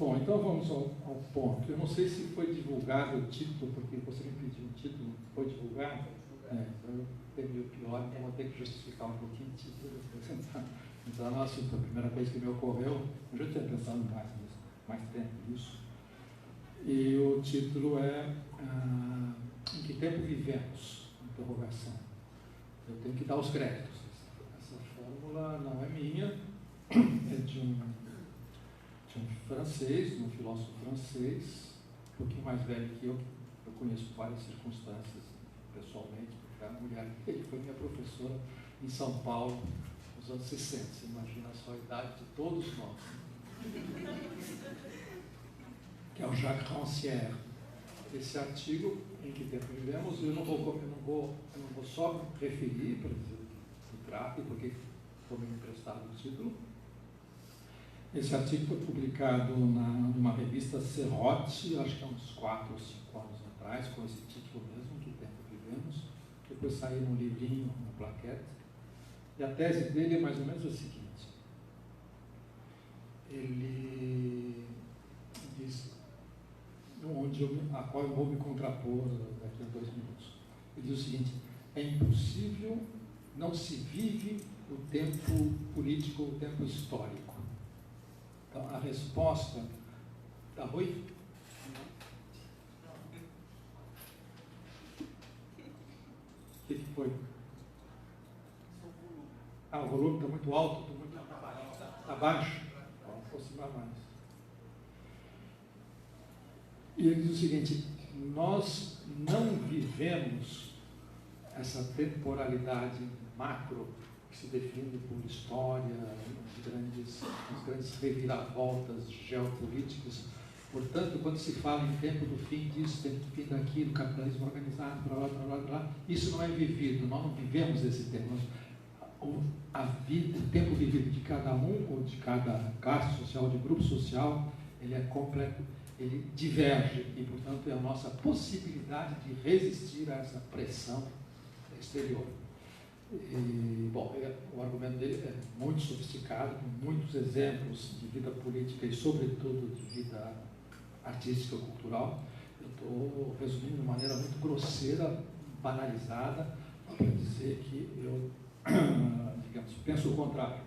Bom, então vamos ao ponto. Eu não sei se foi divulgado o título, porque você me pediu um título, foi divulgado? Então eu temi o pior, então vou ter que justificar um pouquinho o título e apresentar. Então, no assunto, a primeira coisa que me ocorreu, eu já tinha pensado mais tempo nisso, e o título é Em que tempo vivemos? Interrogação. Eu tenho que dar os créditos. Essa fórmula não é minha, é de um francês, um filósofo francês, um pouquinho mais velho que eu conheço várias circunstâncias pessoalmente, porque a mulher dele foi minha professora em São Paulo nos anos 60. Você imagina só a idade de todos nós. Que é o Jacques Rancière. Esse artigo, Em que tempo vivemos, eu não vou só me referir para dizer do trata e porque foi me emprestado o título. Esse artigo foi publicado numa revista Serrote, acho que há uns 4 ou 5 anos atrás, com esse título mesmo, Em que tempo vivemos. Depois saiu num livrinho, uma plaquete. E a tese dele é mais ou menos a seguinte. Ele diz, a qual eu vou me contrapor daqui a 2 minutos. Ele diz o seguinte: é impossível, não se vive o tempo político, o tempo histórico. Então, a resposta... Está ruim? O que foi? O volume está muito alto, está muito abaixo. Vamos aproximar mais. E ele diz o seguinte: nós não vivemos essa temporalidade macro que se define por história, as grandes reviravoltas geopolíticas. Portanto, quando se fala em tempo do fim disso, tempo do fim daquilo, capitalismo organizado, blá, blá, blá, blá, blá, isso não é vivido, nós não vivemos esse tempo. O tempo vivido de cada um, ou de cada classe social, de grupo social, ele é completo, ele diverge, e, portanto, é a nossa possibilidade de resistir a essa pressão exterior. E, bom, o argumento dele é muito sofisticado, com muitos exemplos de vida política e, sobretudo, de vida artística ou cultural. Eu estou resumindo de maneira muito grosseira, banalizada, para dizer que eu, digamos, penso o contrário.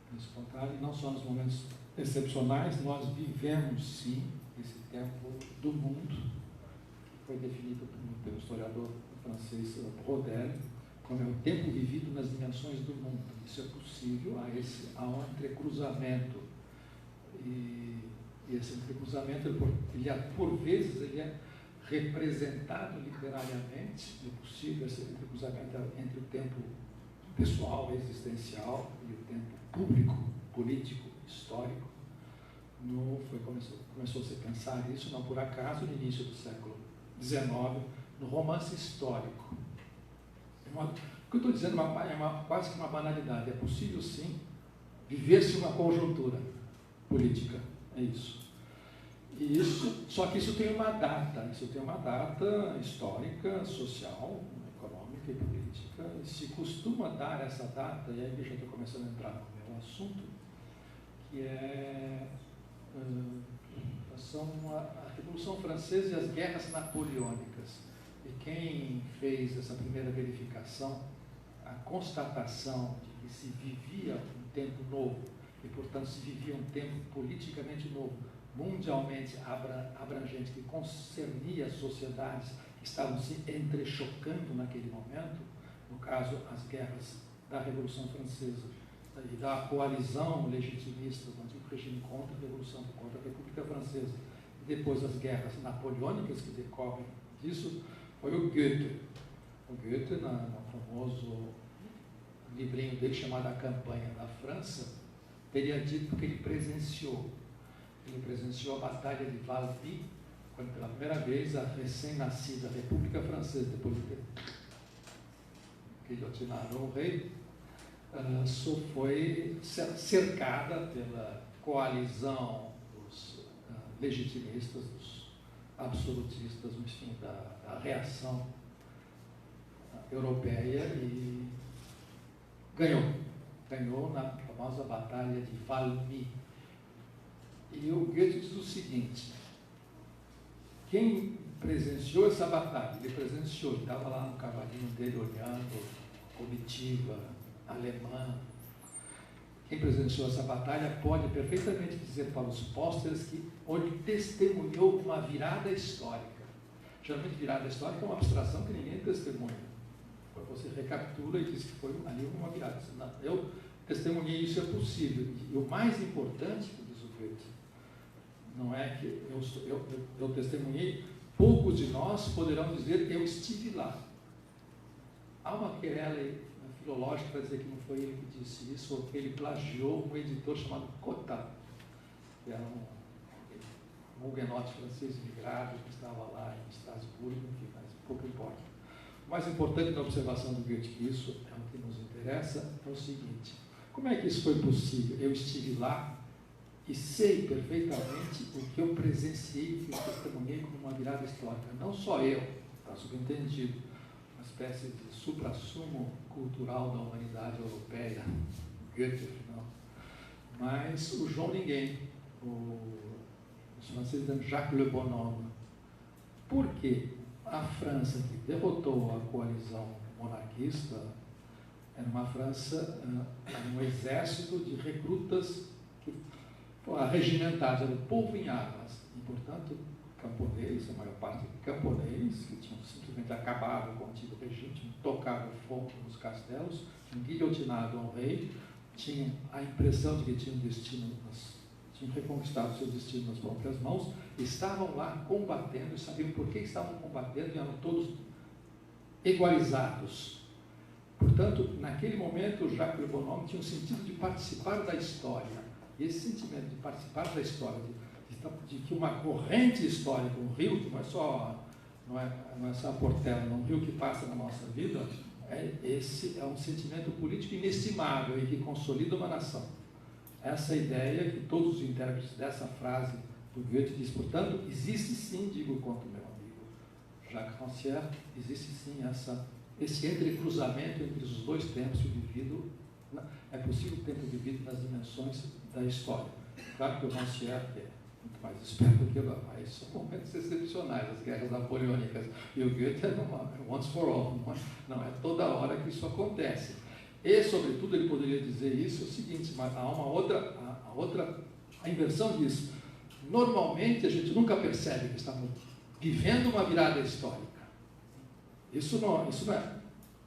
Penso o contrário, e não só nos momentos excepcionais, nós vivemos, sim, esse tempo do mundo, que foi definido pelo historiador francês Brodel, como é o tempo vivido nas dimensões do mundo. Isso é possível, há um entrecruzamento. E esse entrecruzamento, por vezes, ele é representado literariamente. É possível esse entrecruzamento entre o tempo pessoal, existencial, e o tempo público, político, histórico. Começou a se pensar isso, não por acaso, no início do século XIX, no romance histórico. O que eu estou dizendo é quase que uma banalidade. É possível, sim, viver-se uma conjuntura política. É isso. Só que isso tem uma data. Isso tem uma data histórica, social, econômica e política. E se costuma dar essa data, e aí já estou começando a entrar no meu assunto, que são a Revolução Francesa e as guerras napoleônicas. E quem fez essa primeira verificação, a constatação de que se vivia um tempo novo, e, portanto, se vivia um tempo politicamente novo, mundialmente abrangente, que concernia as sociedades que estavam se entrechocando naquele momento, no caso, as guerras da Revolução Francesa e da coalizão legitimista do antigo regime contra a Revolução, contra a República Francesa, e depois as guerras napoleônicas que decorrem disso, foi o Goethe. O Goethe, no famoso livrinho dele chamado A Campanha da França, teria dito que ele presenciou a Batalha de Valmy, quando pela primeira vez a recém-nascida República Francesa, depois de guilhotinaram o rei, foi cercada pela coalizão dos legitimistas, dos absolutistas, enfim, da reação europeia, e ganhou na famosa Batalha de Valmy. E o Goethe diz o seguinte: quem presenciou essa batalha, ele presenciou, estava lá no cavalinho dele olhando, comitiva alemã. Quem presenciou essa batalha pode perfeitamente dizer para os pósteres que ele testemunhou uma virada histórica. Geralmente, virada histórica é uma abstração que ninguém testemunha. Você recapitula e diz que foi ali uma virada. Não, eu testemunhei, isso é possível. E o mais importante, diz o Goethe, não é que eu testemunhei, poucos de nós poderão dizer que eu estive lá. Há uma querela filológica para dizer que não foi ele que disse isso, ou que ele plagiou um editor chamado Cotta, que era um huguenote francês imigrado que estava lá em Estrasburgo, enfim, mas pouco importa. O mais importante da observação do Goethe, que isso é o que nos interessa, é o seguinte: como é que isso foi possível? Eu estive lá e sei perfeitamente o que eu presenciei, que eu testemunhei como uma virada histórica. Não só eu, está subentendido, uma espécie de suprassumo cultural da humanidade europeia, Goethe, afinal, mas o João Ninguém, os franceses dizem Jacques Le Bonhomme. Por quê? A França que derrotou a coalizão monarquista era uma França, um exército de recrutas que foram arregimentados, era o povo em armas, e, portanto, camponeses, a maior parte camponeses, que tinham simplesmente acabado com o antigo regime, tinham tocado fogo nos castelos, tinham guilhotinado um rei, tinham a impressão de que tinham destino, tinham reconquistado seu destino nas próprias mãos, estavam lá combatendo, e sabiam por que estavam combatendo, e eram todos igualizados. Portanto, naquele momento, Jacques Le Bonhomme tinha um sentido de participar da história. E esse sentimento de participar da história, de que uma corrente histórica, um rio, que não é só a Portela, um rio que passa na nossa vida, esse é um sentimento político inestimável e que consolida uma nação. Essa ideia que todos os intérpretes dessa frase do Goethe diz, portanto, existe sim, digo quanto meu amigo Jacques Rancière, existe sim esse entrecruzamento entre os dois tempos vivido, é possível o tempo vivido nas dimensões da história. Claro que o Rancière é muito mais esperto que eu, mas são momentos excepcionais, as guerras napoleônicas, e o Goethe é once for all, não é toda hora que isso acontece. E, sobretudo, ele poderia dizer isso, é o seguinte, mas há a inversão disso. Normalmente, a gente nunca percebe que estamos vivendo uma virada histórica. Isso não é.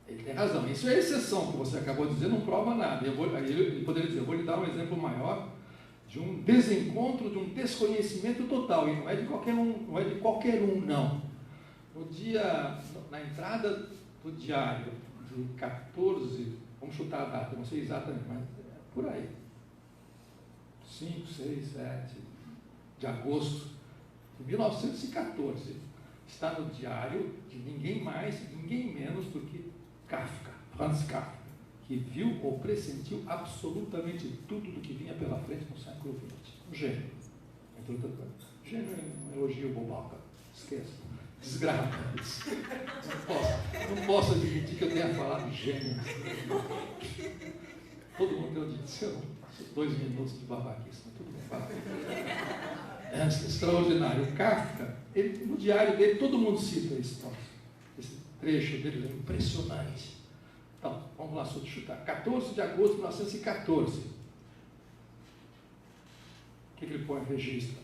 Ele tem razão. Isso é exceção, que você acabou de dizer, não prova nada. Ele poderia dizer, eu vou lhe dar um exemplo maior de um desencontro, de um desconhecimento total. E não é de qualquer um, não. No dia, na entrada do diário de 14, vamos chutar a data, não sei exatamente, mas é por aí. 5, 6, 7 de agosto de 1914. Está no diário de ninguém mais, ninguém menos do que Kafka, Franz Kafka, que viu ou pressentiu absolutamente tudo do que vinha pela frente no século XX. Um gênio. Gênio é um elogio bobaca. Esqueça. Desgraça. Não posso admitir que eu tenha falado gênio. Todo mundo tem o dizer, 2 minutos de babaquice, mas tudo bem. É extraordinário. O Kafka, no diário dele, todo mundo cita esse trecho dele, é impressionante. Então, vamos lá, só de chutar. 14 de agosto de 1914. O que ele põe em registro?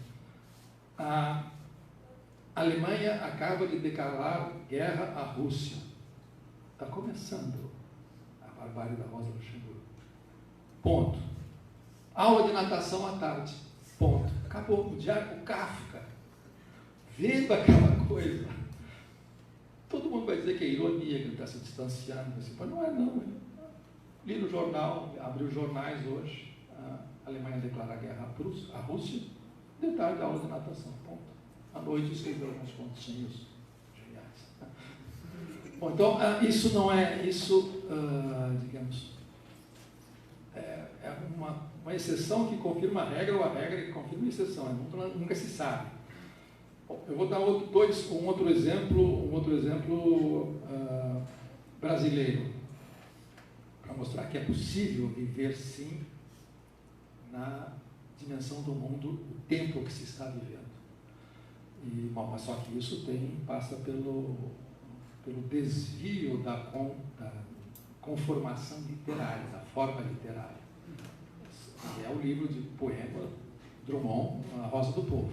A Alemanha acaba de declarar guerra à Rússia. Está começando a barbárie da Rosa Luxemburgo. Ponto. Aula de natação à tarde. Ponto. Acabou. O diário, o Kafka, vendo aquela coisa, todo mundo vai dizer que é ironia, que ele está se distanciando, assim, mas não é não. Li no jornal, abri os jornais hoje, a Alemanha declara guerra à Rússia, detalhe da aula de natação, ponto. À noite escreveu alguns pontinhos geniais. Bom, então, isso não é, digamos, é uma exceção que confirma a regra, ou a regra que confirma a exceção, nunca se sabe. Bom, eu vou dar um outro exemplo brasileiro, para mostrar que é possível viver sim na dimensão do mundo, o tempo que se está vivendo. Bom, mas só que isso passa pelo desvio da conformação literária, da forma literária. É o livro de poema Drummond, A Rosa do Povo.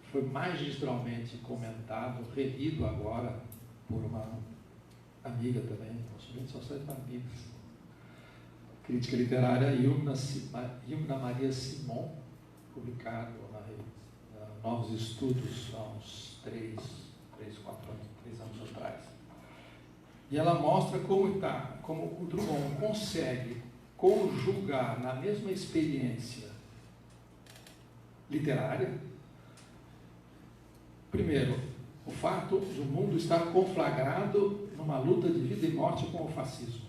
Foi magistralmente comentado, relido agora por uma amiga também, só sai para amigos. Crítica literária Ilna Maria Simon, publicado na Novos Estudos há uns 3, 4 anos, 3 anos atrás. E ela mostra como o Drummond consegue conjugar na mesma experiência literária, primeiro, o fato do mundo estar conflagrado numa luta de vida e morte com o fascismo.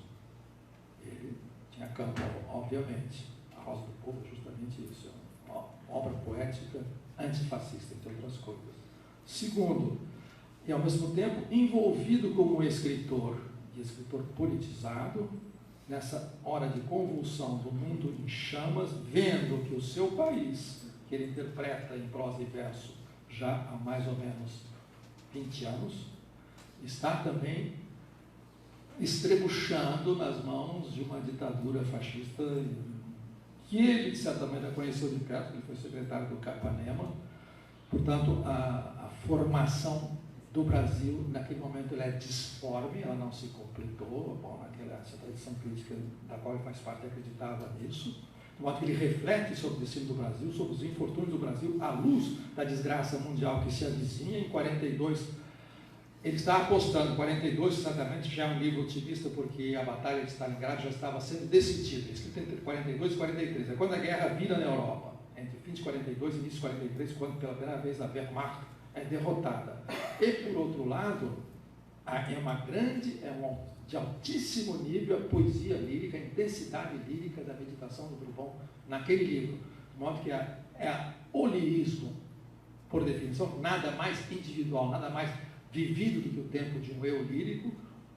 Ele tinha campo, obviamente. A Rosa do Povo é justamente isso, é uma obra poética antifascista, entre outras coisas. Segundo, e ao mesmo tempo envolvido como escritor, e escritor politizado, nessa hora de convulsão do mundo em chamas, vendo que o seu país, que ele interpreta em prosa e verso já há mais ou menos 20 anos, está também estrebuchando nas mãos de uma ditadura fascista que ele, de certa maneira, conheceu de perto, ele foi secretário do Capanema. Portanto, a formação do Brasil, naquele momento, ela é disforme, ela não se completou. Bom, essa tradição crítica da qual ele faz parte acreditava nisso. De modo que ele reflete sobre o destino do Brasil, sobre os infortúnios do Brasil, à luz da desgraça mundial que se avizinha. Em 42, ele está apostando. 42, certamente, já é um livro otimista, porque a Batalha de Stalingrado já estava sendo decidida, escrita entre 42 e 43. É quando a guerra vira na Europa, entre fim de 42 e início de 43, quando pela primeira vez a Wehrmacht é derrotada. E, por outro lado, de altíssimo nível a poesia lírica, a intensidade lírica da meditação do Drummond naquele livro. De modo que o lirismo, por definição, nada mais individual, nada mais vivido do que o tempo de um eu lírico,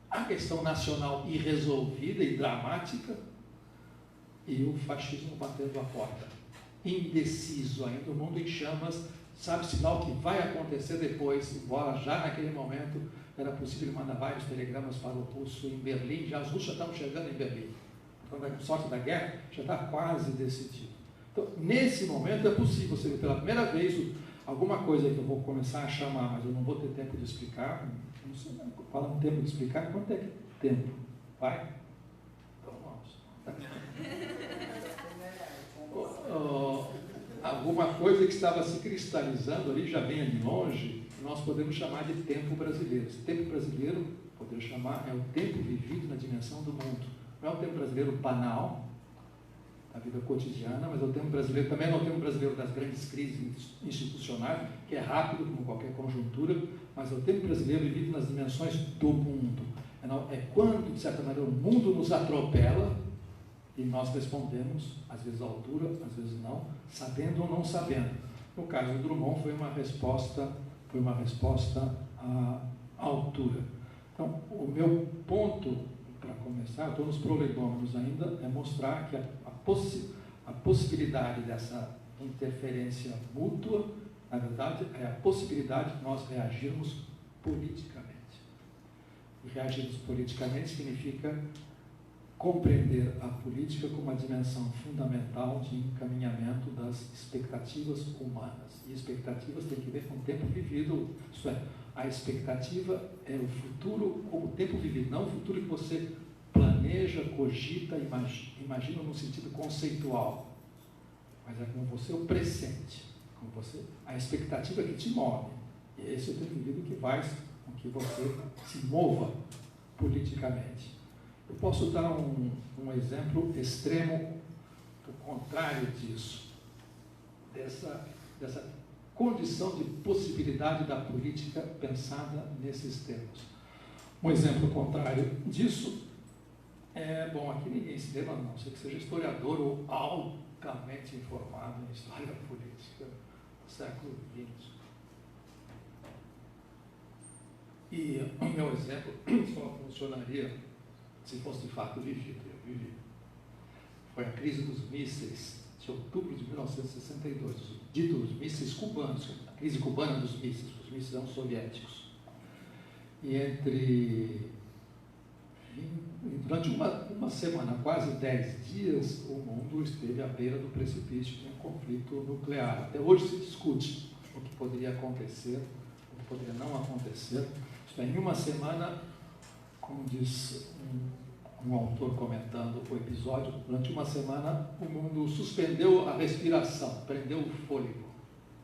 a questão nacional irresolvida e dramática, e o fascismo batendo a porta. Indeciso ainda, o mundo em chamas, sabe-se lá o que vai acontecer depois, embora já naquele momento era possível mandar vários telegramas para o russo em Berlim, já os russos já estavam chegando em Berlim. Quando a sorte da guerra já está quase decidido. Então, nesse momento é possível você ver pela primeira vez alguma coisa que eu vou começar a chamar, mas eu não vou ter tempo de explicar. Não sei, fala um tempo de explicar, quanto é que tempo? Vai? Então vamos. Alguma coisa que estava se cristalizando ali, já bem de longe, nós podemos chamar de tempo brasileiro. Esse tempo brasileiro, podemos chamar, é o tempo vivido na dimensão do mundo. Não é o tempo brasileiro banal, da vida cotidiana, mas é o tempo brasileiro, também não é o tempo brasileiro das grandes crises institucionais, que é rápido, como qualquer conjuntura, mas é o tempo brasileiro vivido nas dimensões do mundo. É quando, de certa maneira, o mundo nos atropela e nós respondemos, às vezes à altura, às vezes não, sabendo ou não sabendo. No caso do Drummond, foi uma resposta à altura. Então, o meu ponto, para começar, estou nos prolegômenos ainda, é mostrar que a possibilidade dessa interferência mútua, na verdade, é a possibilidade de nós reagirmos politicamente. E reagirmos politicamente significa compreender a política como uma dimensão fundamental de encaminhamento das expectativas humanas. E expectativas têm que ver com o tempo vivido, isto é, a expectativa é o futuro como o tempo vivido, não o futuro que você planeja, cogita, imagina no sentido conceitual, mas é como você o pressente, como você, a expectativa que te move. E esse é o tempo vivido que faz com que você se mova politicamente. Eu posso dar um exemplo extremo, do contrário disso, dessa condição de possibilidade da política pensada nesses termos. Um exemplo contrário disso bom, aqui ninguém se lembra, não sei que seja historiador ou altamente informado em história política do século XX. E o meu exemplo só funcionaria se fosse de fato vivido. Eu vivi. Foi a crise dos mísseis de outubro de 1962, dito os mísseis cubanos, a crise cubana dos mísseis, os mísseis eram soviéticos. E durante uma semana, quase 10 dias, o mundo esteve à beira do precipício de um conflito nuclear. Até hoje se discute o que poderia acontecer, o que poderia não acontecer. Em uma semana, como diz um autor comentando o episódio, durante uma semana o mundo suspendeu a respiração, prendeu o fôlego.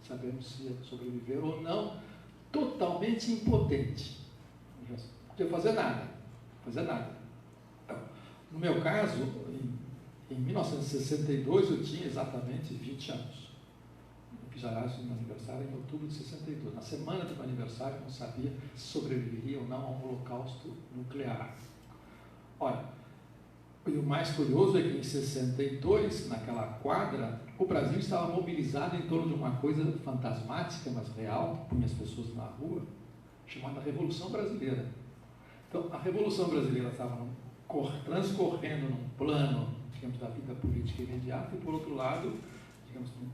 Sabemos se ia sobreviver ou não, totalmente impotente. Não podia fazer nada. Então, no meu caso, em 1962, eu tinha exatamente 20 anos. Eu fiz meu aniversário em outubro de 62. Na semana do meu aniversário, eu não sabia se sobreviveria ou não a um holocausto nuclear. Olha, e o mais curioso é que em 62, naquela quadra, o Brasil estava mobilizado em torno de uma coisa fantasmática, mas real, que punha as pessoas na rua, chamada Revolução Brasileira. Então, a Revolução Brasileira estava transcorrendo num plano, digamos, da vida política imediata, e, por outro lado, digamos, no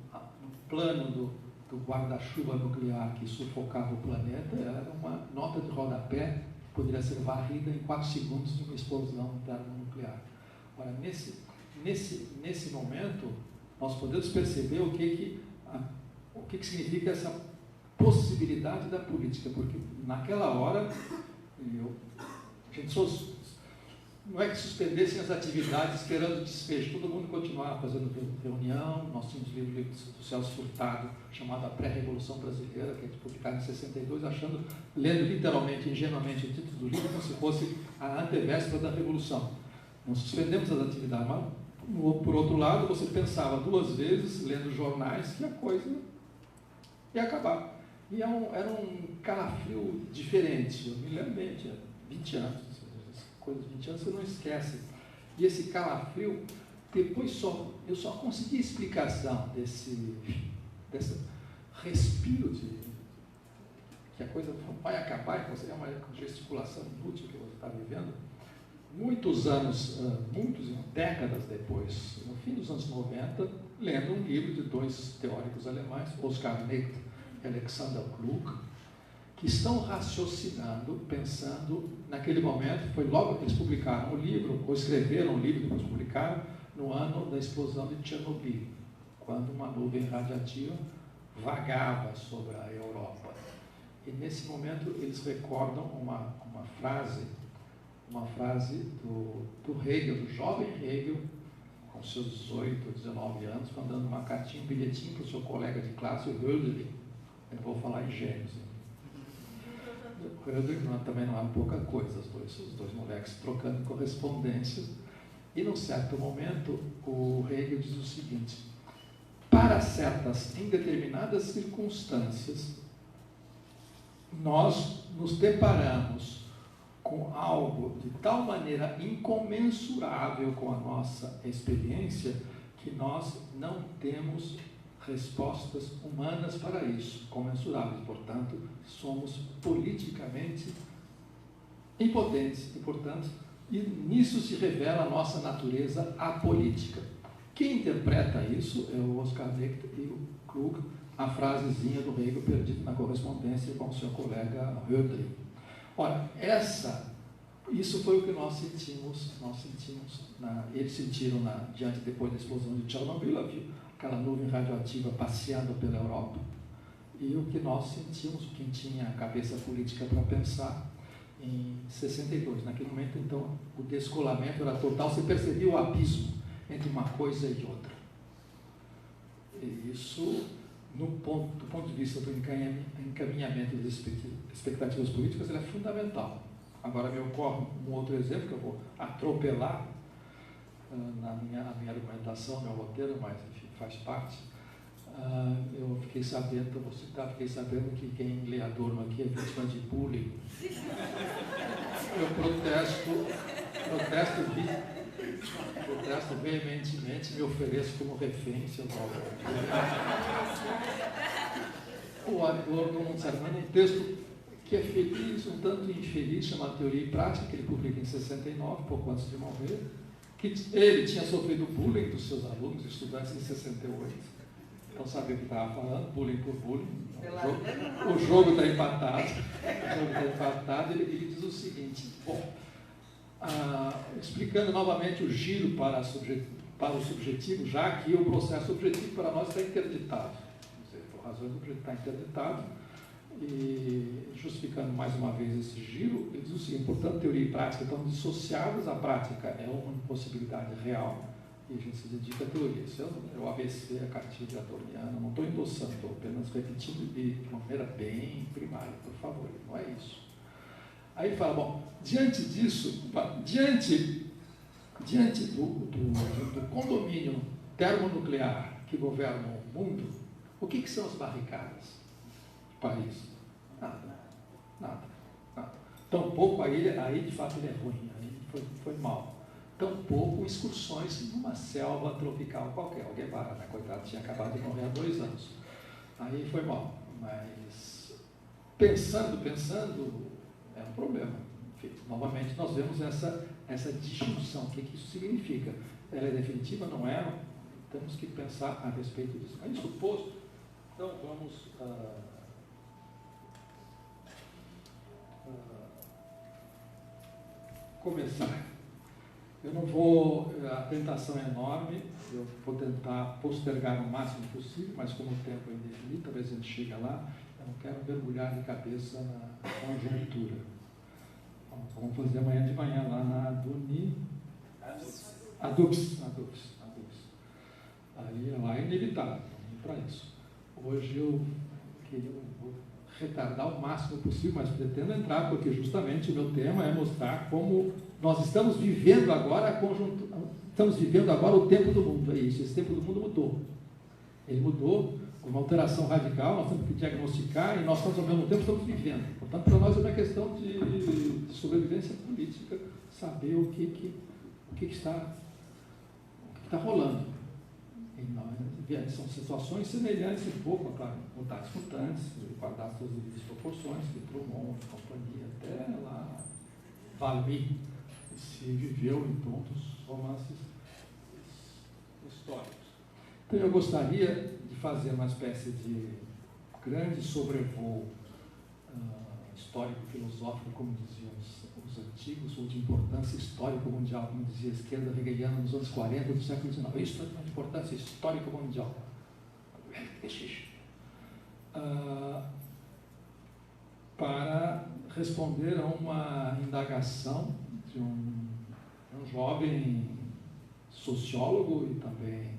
plano do guarda-chuva nuclear que sufocava o planeta, era uma nota de rodapé que poderia ser varrida em 4 segundos de uma explosão termonuclear. Ora, nesse momento, nós podemos perceber o que significa essa possibilidade da política, porque naquela hora, não é que suspendessem as atividades esperando desfecho, todo mundo continuava fazendo reunião. Nós tínhamos livro do Celso Furtado, chamado A Pré-Revolução Brasileira, que é publicado em 62, lendo literalmente, ingenuamente o título do livro, como se fosse a antevéspera da Revolução. Não suspendemos as atividades, mas, por outro lado, você pensava 2 vezes, lendo jornais, que a coisa ia acabar. E era um calafrio diferente. Eu me lembro bem, tinha 20 anos, coisas de 20 anos você não esquece. E esse calafrio, depois eu só consegui explicação desse respiro que a coisa vai acabar, que você é uma gesticulação inútil que você está vivendo, muitas décadas depois, no fim dos anos 90, lendo um livro de 2 teóricos alemães, Oskar Necht e Alexander Klug, que estão raciocinando, pensando, naquele momento, foi logo que eles publicaram o livro, ou escreveram o livro, depois publicaram, no ano da explosão de Chernobyl, quando uma nuvem radiativa vagava sobre a Europa. E nesse momento eles recordam uma frase do Hegel, do jovem Hegel, com seus 18, 19 anos, mandando uma cartinha, um bilhetinho para o seu colega de classe, o Hölderlin. Eu vou falar em gêmeos. O Hölderlin também não era pouca coisa, os dois moleques trocando correspondência. E, num certo momento, o Hegel diz o seguinte: para certas indeterminadas circunstâncias, nós nos deparamos com algo de tal maneira incomensurável com a nossa experiência que nós não temos respostas humanas para isso, comensuráveis. Portanto, somos politicamente impotentes e, portanto, nisso se revela a nossa natureza apolítica. Quem interpreta isso é o Oskar Necht e o Klug, a frasezinha do Hegel perdida na correspondência com o seu colega Hölderlin. Ora, isso foi o que nós sentimos eles sentiram depois da explosão de Chernobyl, aquela nuvem radioativa passeando pela Europa, e o que nós sentimos, quem tinha a cabeça política para pensar, em 62. Naquele momento, então, o descolamento era total, você percebia o abismo entre uma coisa e outra. E isso, do ponto de vista do encaminhamento das expectativas políticas, ele é fundamental. Agora me ocorre um outro exemplo que eu vou atropelar na minha argumentação, meu roteiro, mas enfim, faz parte. Eu fiquei sabendo, vou citar, que quem lê Adorno aqui é vítima de bullying. Eu protesto veementemente, me ofereço como refém, se eu O Adorno, um texto que é feliz, um tanto infeliz, chamado Teoria e Prática, que ele publica em 69, pouco antes de morrer, que ele tinha sofrido bullying dos seus alunos, estudantes, em 68. Então sabia o que estava falando, bullying por bullying. O jogo está empatado. O jogo está empatado. Ele diz o seguinte, bom, explicando novamente o giro para o subjetivo, já que o processo objetivo para nós está interditado. Por razões do objetivo está interditado. E justificando mais uma vez esse giro, ele diz o seguinte, portanto, teoria e prática estão dissociadas, a prática é uma possibilidade real e a gente se dedica à teoria. Isso é o ABC, a cartilha adorniana, não estou endossando, estou apenas repetindo de uma maneira bem primária, por favor, não é isso. Aí ele fala, bom, diante disso, diante do condomínio termonuclear que governa o mundo, o que são as barricadas? País. Nada. Tampouco aí de fato ele é ruim, aí foi mal. Tampouco excursões numa selva tropical qualquer. Alguém para, né? Coitado, tinha acabado de morrer há 2 anos. Aí foi mal. Mas pensando, é um problema. Enfim, novamente nós vemos essa disjunção. O que isso significa? Ela é definitiva, não é? Temos que pensar a respeito disso. Mas isso posto, então vamos começar. Eu não vou, a tentação é enorme, eu vou tentar postergar o máximo possível, mas como o tempo é indefinido, talvez a gente chegue lá, eu não quero mergulhar de cabeça na conjuntura. Vamos fazer amanhã de manhã lá na Adux. Aí lá é inevitável, vamos para isso. Hoje eu vou retardar o máximo possível, mas pretendo entrar, porque justamente o meu tema é mostrar como nós estamos vivendo agora o tempo do mundo. É isso, esse tempo do mundo mudou. Ele mudou com uma alteração radical, nós temos que diagnosticar e nós ao mesmo tempo estamos vivendo. Portanto, para nós é uma questão de sobrevivência política, saber o que está rolando. São situações semelhantes um pouco a Mutatis Mutandis, guardar suas devidas proporções, de Drummond, de companhia, até lá, Valmy, se viveu em pontos romances históricos. Então eu gostaria de fazer uma espécie de grande sobrevoo histórico-filosófico, como diziam os antigos, ou de importância histórico-mundial, como dizia a esquerda hegeliana nos anos 40 do século XIX. Isso é de importância histórico-mundial. Para responder a uma indagação de um jovem sociólogo e também,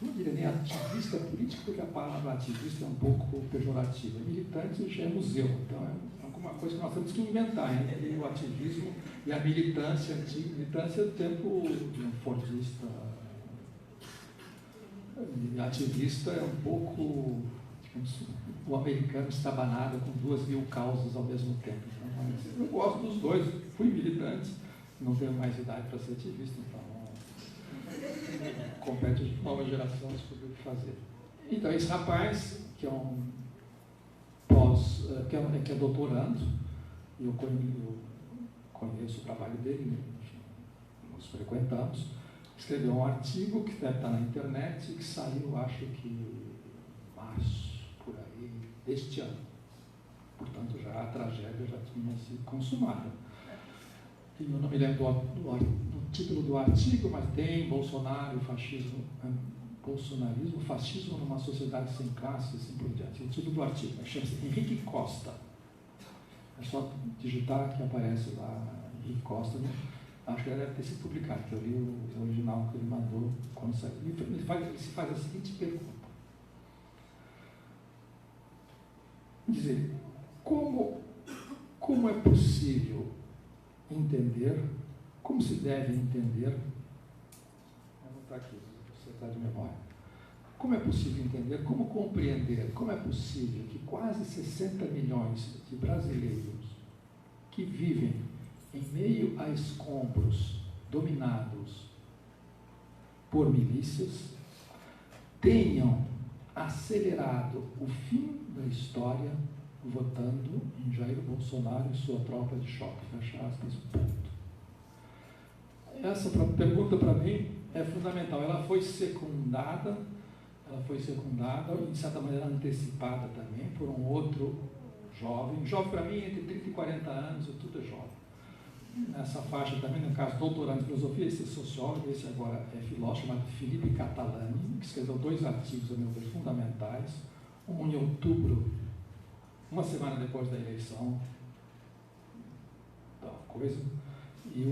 não diria nem ativista político, porque a palavra ativista é um pouco pejorativa. Militante já é museu, então é alguma coisa que nós temos que inventar entre o ativismo e a militância antiga. Militância é do tempo de um fordista. Ativista é um pouco, digamos, o americano estabanado com 2.000 causas ao mesmo tempo. Então, eu gosto dos dois, fui militante, não tenho mais idade para ser ativista, então compete de nova geração descobrir o que fazer. Então, esse rapaz, que é que é doutorando, e eu conheço o trabalho dele, nos frequentamos, escreveu um artigo que deve estar na internet e que saiu, acho que, março, por aí, deste ano. Portanto, já a tragédia já tinha se consumado. E eu não me lembro do título do artigo, mas tem bolsonarismo, fascismo numa sociedade sem classe, assim por diante. O título do artigo chama-se Henrique Costa. É só digitar que aparece lá, Henrique Costa, né? Acho que ele deve ter sido publicado, que eu li o original que ele mandou quando saiu. Ele se faz a seguinte pergunta. Dizer, como é possível entender, como se deve entender, vou botar aqui, você está de memória, como é possível entender, como compreender, como é possível que quase 60 milhões de brasileiros que vivem em meio a escombros dominados por milícias tenham acelerado o fim da história votando em Jair Bolsonaro e sua tropa de choque, fecha aspas, ponto. essa pergunta para mim é fundamental. Ela foi secundada, de certa maneira antecipada também, por um outro jovem. Jovem para mim, entre 30 e 40 anos, tudo é jovem. Nessa faixa também, no caso, doutorando em filosofia, esse é sociólogo, esse agora é filósofo, chamado Felipe Catalani, que escreveu 2 artigos, a meu ver, fundamentais. Um em outubro, uma semana depois da eleição, tal coisa, e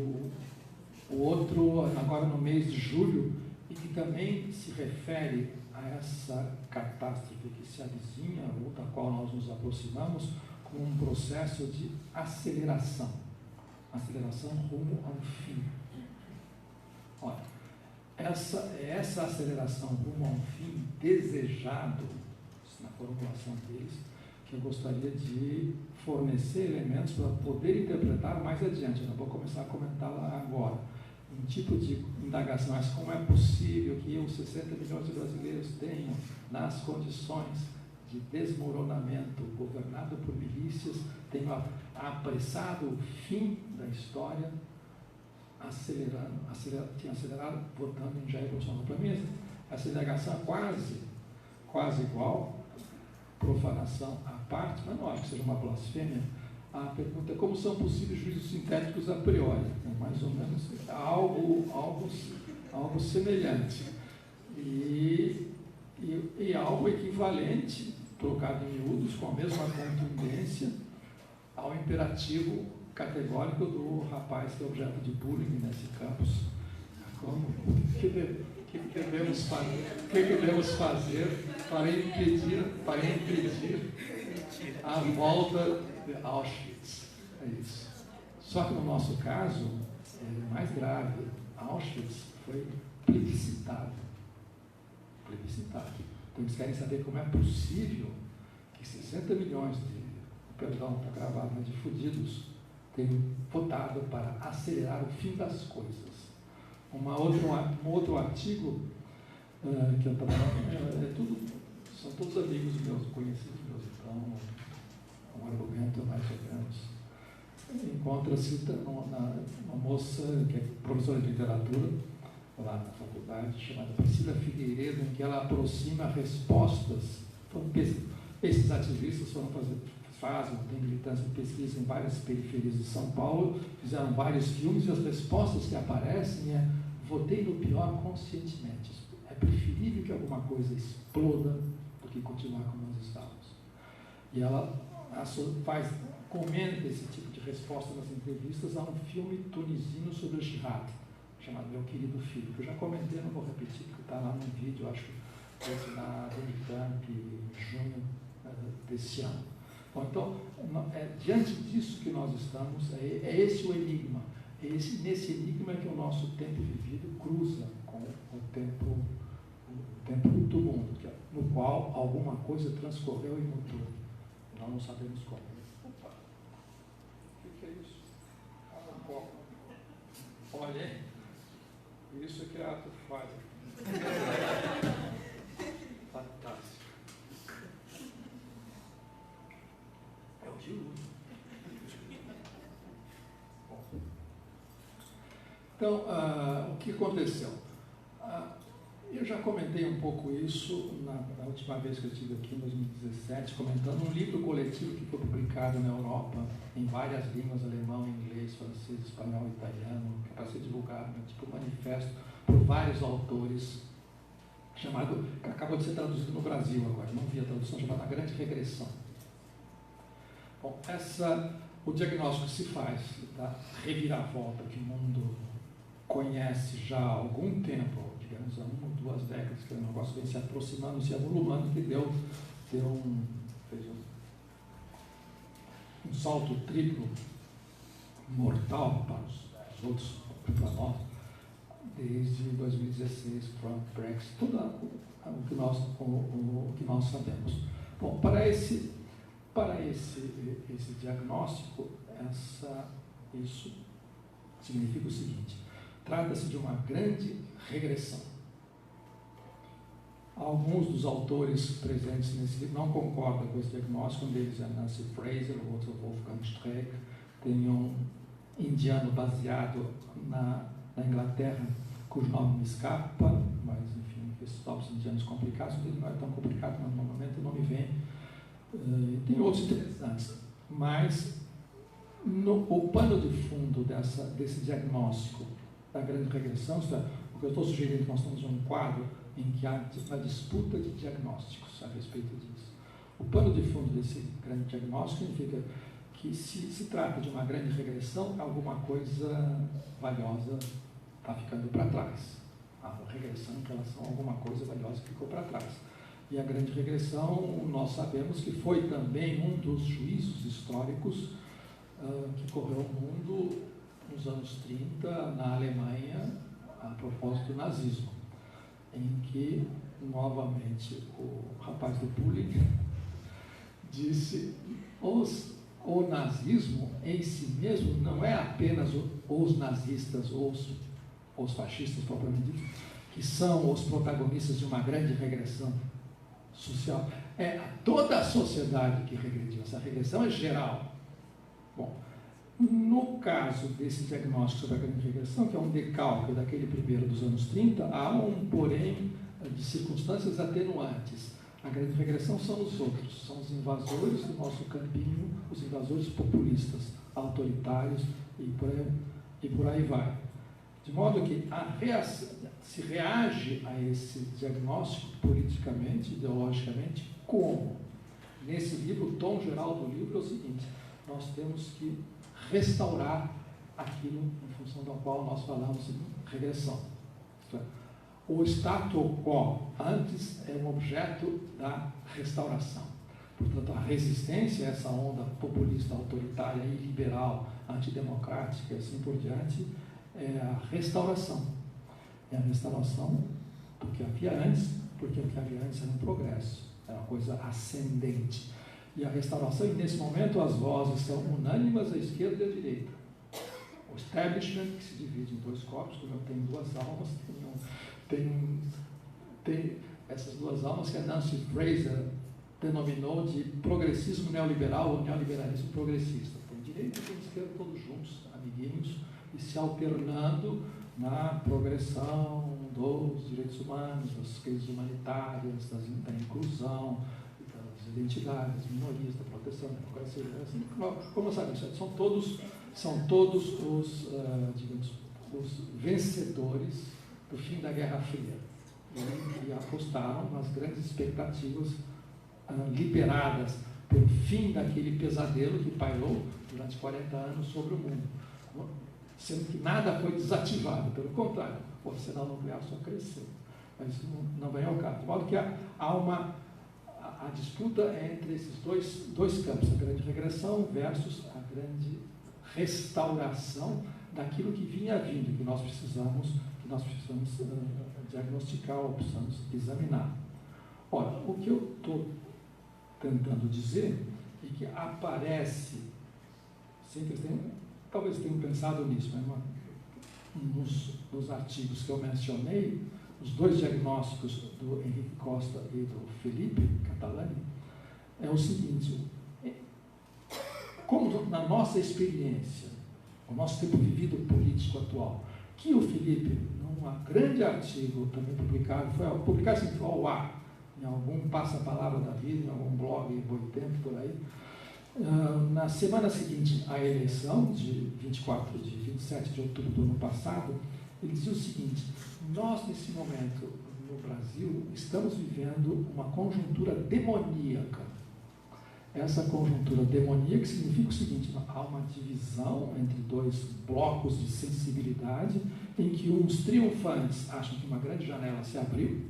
o outro agora no mês de julho, e que também se refere a essa catástrofe que se avizinha, ou da qual nós nos aproximamos, como um processo de aceleração rumo a um fim. Olha, essa aceleração rumo a um fim desejado, na formulação deles, que eu gostaria de fornecer elementos para poder interpretar mais adiante. Eu não vou começar a comentá-la agora. Um tipo de indagação, mas como é possível que os 60 milhões de brasileiros tenham, nas condições de desmoronamento, governado por milícias, tenham apressado o fim da história, tinha acelerado, votando em Jair Bolsonaro. Para mim, essa indagação é quase igual, profanação à parte, mas não acho que seja uma blasfêmia. A pergunta é como são possíveis juízos sintéticos a priori, mais ou menos algo semelhante. E algo equivalente, trocado em miúdos, com a mesma contundência, ao imperativo categórico do rapaz que é objeto de bullying nesse campus. O que devemos fazer para impedir a volta de Auschwitz? É isso. Só que no nosso caso, é mais grave. Auschwitz foi plebiscitado. Então eles querem saber como é possível que 60 milhões está gravado, de fudidos tenham votado para acelerar o fim das coisas. Um outro artigo que eu trabalho, são todos amigos meus, conhecidos meus, então um argumento mais ou menos. Encontra-se uma moça que é professora de literatura, lá na faculdade, chamada Priscila Figueiredo, em que ela aproxima respostas. Esses ativistas têm militância de pesquisa em várias periferias de São Paulo, fizeram vários filmes e as respostas que aparecem é: votei no pior conscientemente. É preferível que alguma coisa exploda do que continuar como nós estávamos. E ela comenta esse tipo de resposta nas entrevistas a um filme tunisino sobre o jihad, chamado Meu Querido Filho, que eu já comentei, não vou repetir, porque está lá no vídeo, acho que foi na Unicamp em junho desse ano. Bom, então, diante disso que nós estamos, é esse o enigma. É nesse enigma que o nosso tempo vivido cruza com o tempo do mundo, no qual alguma coisa transcorreu e mudou. Nós não sabemos como. Opa, o que é isso? Olha aí. Isso é que a ato faz. Fantástico. É o dilúvio. Então, o que aconteceu? Eu já comentei um pouco isso na última vez que eu estive aqui, em 2017, comentando um livro coletivo que foi publicado na Europa, em várias línguas, alemão, inglês, francês, espanhol, italiano, que para ser divulgado, tipo um manifesto, por vários autores, que acabou de ser traduzido no Brasil agora, não vi a tradução, chamada A Grande Regressão. Bom, o diagnóstico que se faz da reviravolta que o mundo conhece já há algum tempo, digamos, há 1 ou 2 décadas, que o negócio vem se aproximando, se avolumando, que fez um salto triplo mortal para os outros, para nós, desde 2016, Trump, Brexit, tudo o que nós sabemos. Bom, para esse diagnóstico, isso significa o seguinte: trata-se de uma grande regressão. Alguns dos autores presentes nesse livro não concordam com esse diagnóstico. Um deles é Nancy Fraser, o outro Wolfgang Streeck. Tem um indiano baseado na da Inglaterra, cujo nome me escapa, mas enfim, esses povos indianos complicados, ele não é tão complicado, mas no momento não me vem. Tem outros interessantes, mas o pano de fundo desse diagnóstico da grande regressão, isto é, o que eu estou sugerindo, nós estamos em um quadro em que há uma disputa de diagnósticos a respeito disso. O pano de fundo desse grande diagnóstico significa que se trata de uma grande regressão, alguma coisa valiosa está ficando para trás. A regressão em relação a alguma coisa valiosa ficou para trás. E a grande regressão, nós sabemos que foi também um dos juízos históricos que correu o mundo nos anos 30, na Alemanha, a propósito do nazismo, em que, novamente, o rapaz do bullying disse: o nazismo em si mesmo não é apenas os nazistas ou os fascistas, propriamente dito, que são os protagonistas de uma grande regressão social. É toda a sociedade que regrediu. Essa regressão é geral. Bom, no caso desse diagnóstico sobre a grande regressão, que é um decalque daquele primeiro dos anos 30, há um porém de circunstâncias atenuantes. A grande regressão são os outros, são os invasores do nosso campinho, os invasores populistas, autoritários e por aí vai. De modo que se reage a esse diagnóstico politicamente, ideologicamente, como? Nesse livro, o tom geral do livro é o seguinte: nós temos que restaurar aquilo em função do qual nós falamos em regressão. Isto é, o status quo antes é um objeto da restauração. Portanto, a resistência a essa onda populista, autoritária, iliberal, antidemocrática e assim por diante é a restauração. É a restauração do que havia antes, porque o que havia antes era um progresso, era uma coisa ascendente. E a restauração, e nesse momento as vozes são unânimes à esquerda e à direita. O establishment, que se divide em dois corpos, como eu tenho duas almas, tem essas duas almas que a Nancy Fraser denominou de progressismo neoliberal ou neoliberalismo progressista. Tem direita e tem esquerda todos juntos, amiguinhos, e se alternando na progressão dos direitos humanos, das crises humanitárias, da inclusão, das identidades, minorias, da proteção, da democracia, assim, como sabe, são todos os, digamos, os vencedores do fim da Guerra Fria, e apostaram nas grandes expectativas liberadas pelo fim daquele pesadelo que pairou durante 40 anos sobre o mundo, sendo que nada foi desativado, pelo contrário, o arsenal nuclear só cresceu, mas isso não vem ao caso. De modo que há a disputa entre esses dois campos, a grande regressão versus a grande restauração daquilo que vinha vindo, que nós precisamos diagnosticar ou precisamos examinar. Ora, o que eu estou tentando dizer é que aparece, talvez tenham pensado nisso, mas nos artigos que eu mencionei, os dois diagnósticos do Henrique Costa e do Felipe Catalani, é o seguinte: como na nossa experiência, o nosso tempo vivido político atual, que o Felipe, num grande artigo também publicado, foi assim, ao ar, em algum passa-palavra da vida, em algum blog, Boitempo, por aí, na semana seguinte à eleição, de 27 de outubro do ano passado, ele dizia o seguinte: nós, nesse momento, no Brasil, estamos vivendo uma conjuntura demoníaca. Essa conjuntura demoníaca significa o seguinte: há uma divisão entre dois blocos de sensibilidade, em que uns triunfantes acham que uma grande janela se abriu,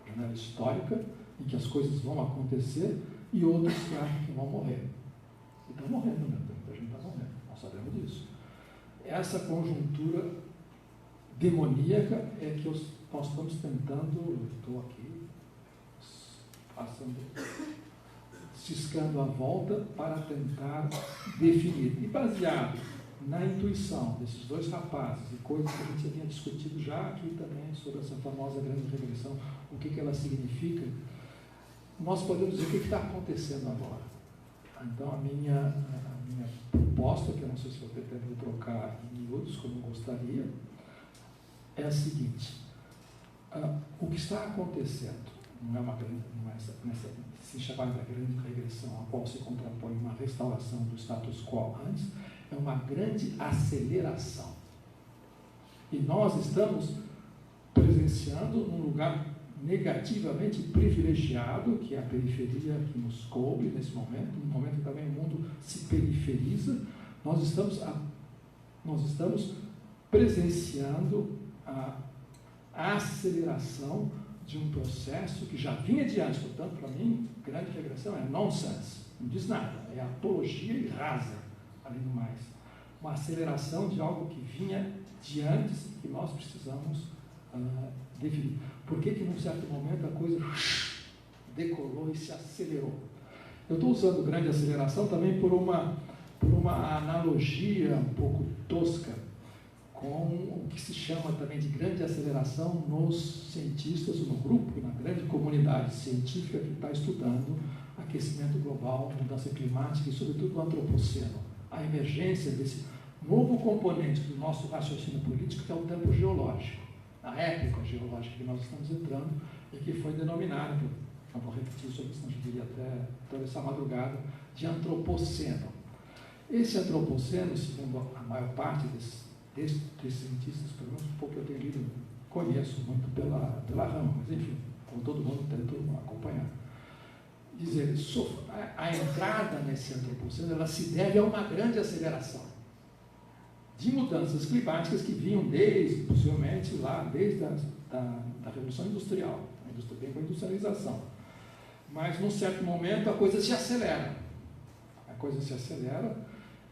janela histórica, em que as coisas vão acontecer, e outros que acham que vão morrer. E estão morrendo mesmo, muita gente está morrendo, nós sabemos disso. Essa conjuntura demoníaca é que nós estamos tentando, estou aqui, ciscando a volta para tentar definir. E baseado na intuição desses dois rapazes e coisas que a gente já tinha discutido já aqui também sobre essa famosa grande regressão, o que ela significa, nós podemos dizer o que está acontecendo agora. Então, a minha proposta, que eu não sei se eu pretendo trocar em miúdos, como eu gostaria, é a seguinte: o que está acontecendo não é nessa se chamada grande regressão, a qual se contrapõe uma restauração do status quo antes, é uma grande aceleração. E nós estamos presenciando um lugar negativamente privilegiado, que é a periferia que nos coube nesse momento, no momento que também o mundo se periferiza. Nós estamos presenciando a aceleração de um processo que já vinha de antes. Portanto, para mim, grande regressão é nonsense, não diz nada, é apologia e rasa, além do mais. Uma aceleração de algo que vinha de antes e que nós precisamos definir. Por que num certo momento a coisa decolou e se acelerou? Eu estou usando grande aceleração também por uma analogia um pouco tosca com o que se chama também de grande aceleração nos cientistas, no grupo, na grande comunidade científica que está estudando aquecimento global, mudança climática e, sobretudo, o antropoceno. A emergência desse novo componente do nosso raciocínio político, que é o tempo geológico, a época geológica que nós estamos entrando e que foi denominada, eu vou repetir sobre isso, não diria até toda essa madrugada, de antropoceno. Esse antropoceno, segundo a maior parte desses cientistas, pelo menos um pouco que eu tenho lido, conheço muito pela rama, mas enfim, como todo mundo tento acompanhar. Dizer, a entrada nesse antropoceno, ela se deve a uma grande aceleração de mudanças climáticas que vinham possivelmente desde a Revolução Industrial, bem com a industrialização. Mas, num certo momento, a coisa se acelera.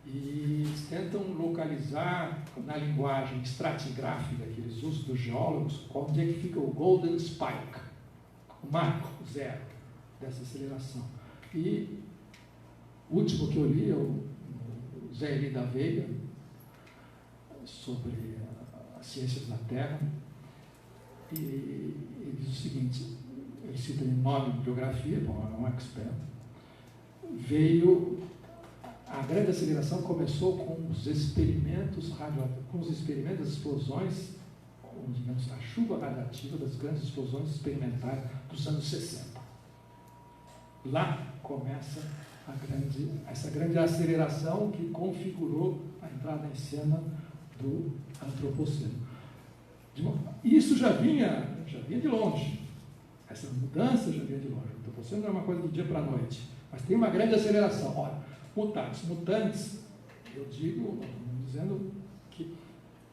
E eles tentam localizar, na linguagem estratigráfica que eles usam dos geólogos, onde é que fica o golden spike, o marco zero dessa aceleração. E o último que eu li é o Zé Eli da Veiga, sobre as ciências da Terra, e ele diz o seguinte, ele cita em nome de bibliografia, bom, é um expert, a grande aceleração começou com os experimentos das explosões, digamos, a chuva radiativa das grandes explosões experimentais dos anos 60. Lá começa essa grande aceleração que configurou a entrada em cena do antropoceno. Isso já vinha de longe. Essa mudança já vinha de longe. O antropoceno não é uma coisa do dia para a noite, mas tem uma grande aceleração. Olha, mutantes, eu digo, dizendo que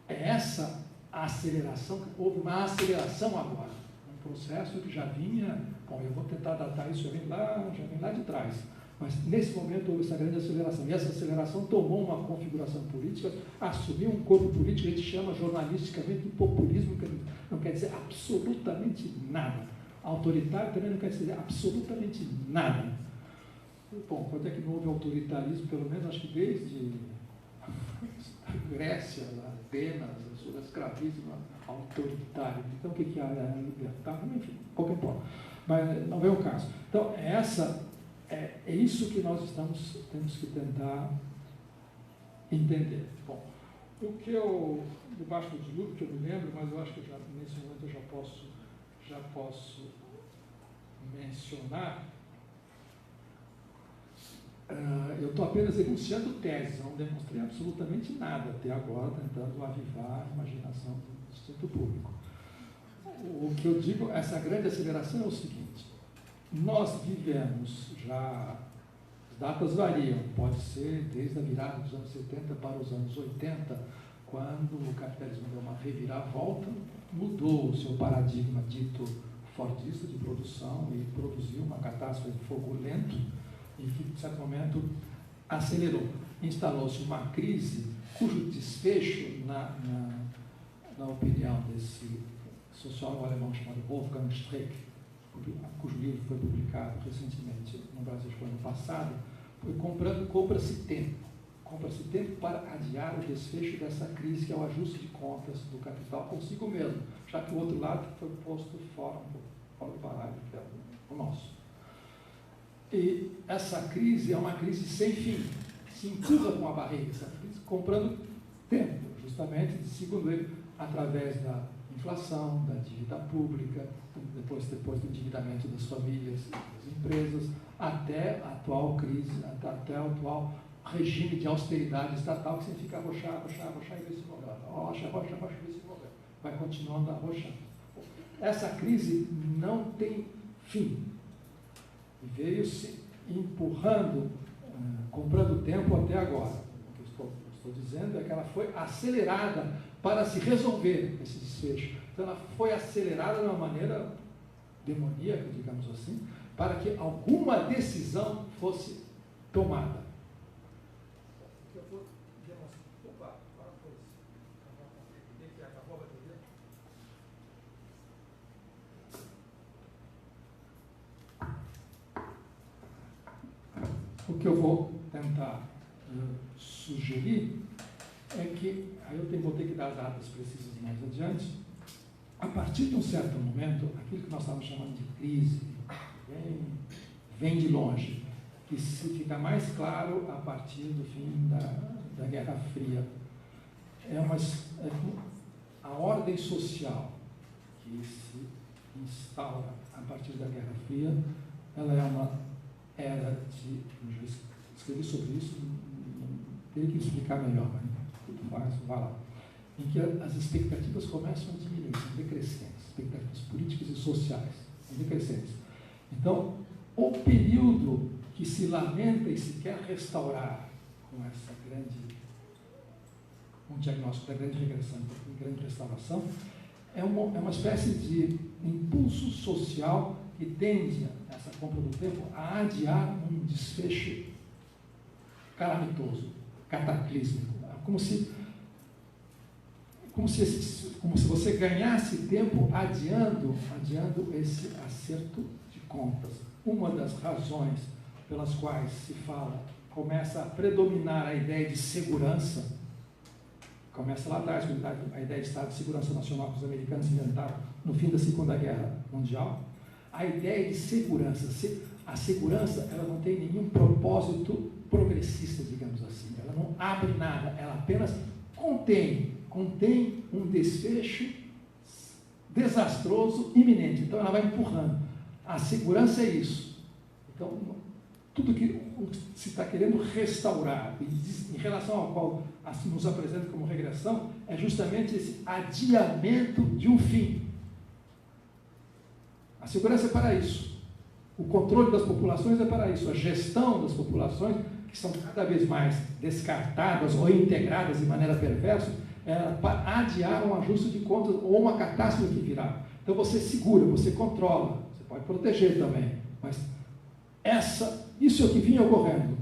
é essa aceleração, que houve uma aceleração agora, um processo que já vinha, bom, eu vou tentar datar isso, já vem lá de trás, mas nesse momento houve essa grande aceleração, e essa aceleração tomou uma configuração política, assumiu um corpo político que a gente chama jornalisticamente de populismo, que não quer dizer absolutamente nada. Autoritário também não quer dizer absolutamente nada. Bom, quando é que não houve autoritarismo, pelo menos acho que desde a Grécia, Atenas, o escravismo autoritário. Então o que é libertário? Enfim, pouco importa. Mas não é o caso. Então, é isso que nós temos que tentar entender. Bom, o que debaixo do dilúvio, que eu me lembro, mas eu acho que nesse momento eu já posso mencionar. Eu estou apenas enunciando teses, não demonstrei absolutamente nada até agora, tentando avivar a imaginação do Instituto Público. O que eu digo, essa grande aceleração é o seguinte: nós vivemos já, as datas variam, pode ser desde a virada dos anos 70 para os anos 80, quando o capitalismo deu uma reviravolta, mudou o seu paradigma dito fordista de produção e produziu uma catástrofe de fogo lento, e que, em certo momento, acelerou. Instalou-se uma crise cujo desfecho, na opinião desse sociólogo alemão chamado Wolfgang Streeck, cujo livro foi publicado recentemente no Brasil, no ano passado, foi compra-se tempo. Compra-se tempo para adiar o desfecho dessa crise, que é o ajuste de contas do capital consigo mesmo, já que o outro lado foi posto fora do baralho, que é o nosso. E essa crise é uma crise sem fim, se empurra com a barriga, essa crise comprando tempo, justamente, segundo ele, através da inflação, da dívida pública, depois do endividamento das famílias e das empresas, até a atual crise, até o atual regime de austeridade estatal, que significa arrochar e ver se morrer. Arrocha e ver se morrer. Vai continuando arrochando. Essa crise não tem fim. E veio se empurrando, comprando tempo até agora. O que eu estou dizendo é que ela foi acelerada para se resolver esse desfecho. Então, ela foi acelerada de uma maneira demoníaca, digamos assim, para que alguma decisão fosse tomada. Eu vou demonstrar. Opa, agora foi isso. Acabou a bateria? O que eu vou tentar sugerir é que, aí vou ter que dar datas precisas mais adiante, a partir de um certo momento, aquilo que nós estávamos chamando de crise, vem de longe, que se fica mais claro a partir do fim da Guerra Fria. A ordem social que se instaura a partir da Guerra Fria, ela é uma era de... Eu já escrevi sobre isso, teria que explicar melhor, mas vai lá. Em que as expectativas começam a diminuir, são decrescentes, expectativas políticas e sociais, são decrescentes. Então, o período que se lamenta e se quer restaurar com um diagnóstico da grande regressão e grande restauração, é uma espécie de impulso social que tende, nessa compra do tempo, a adiar um desfecho calamitoso, cataclísmico, como se você ganhasse tempo adiando esse acerto de contas. Uma das razões pelas quais se fala, começa a predominar a ideia de segurança, começa lá atrás, a ideia de Estado de Segurança Nacional que os americanos inventaram no fim da Segunda Guerra Mundial, a ideia de segurança. A segurança, ela não tem nenhum propósito progressista, digamos assim. Ela não abre nada, ela apenas contém um desfecho desastroso, iminente. Então, ela vai empurrando. A segurança é isso. Então, tudo que se está querendo restaurar, em relação ao qual nos apresenta como regressão, é justamente esse adiamento de um fim. A segurança é para isso. O controle das populações é para isso. A gestão das populações, que são cada vez mais descartadas ou integradas de maneira perversa, é para adiar um ajuste de contas ou uma catástrofe que virá. Então você segura, você controla, você pode proteger também, mas isso é o que vinha ocorrendo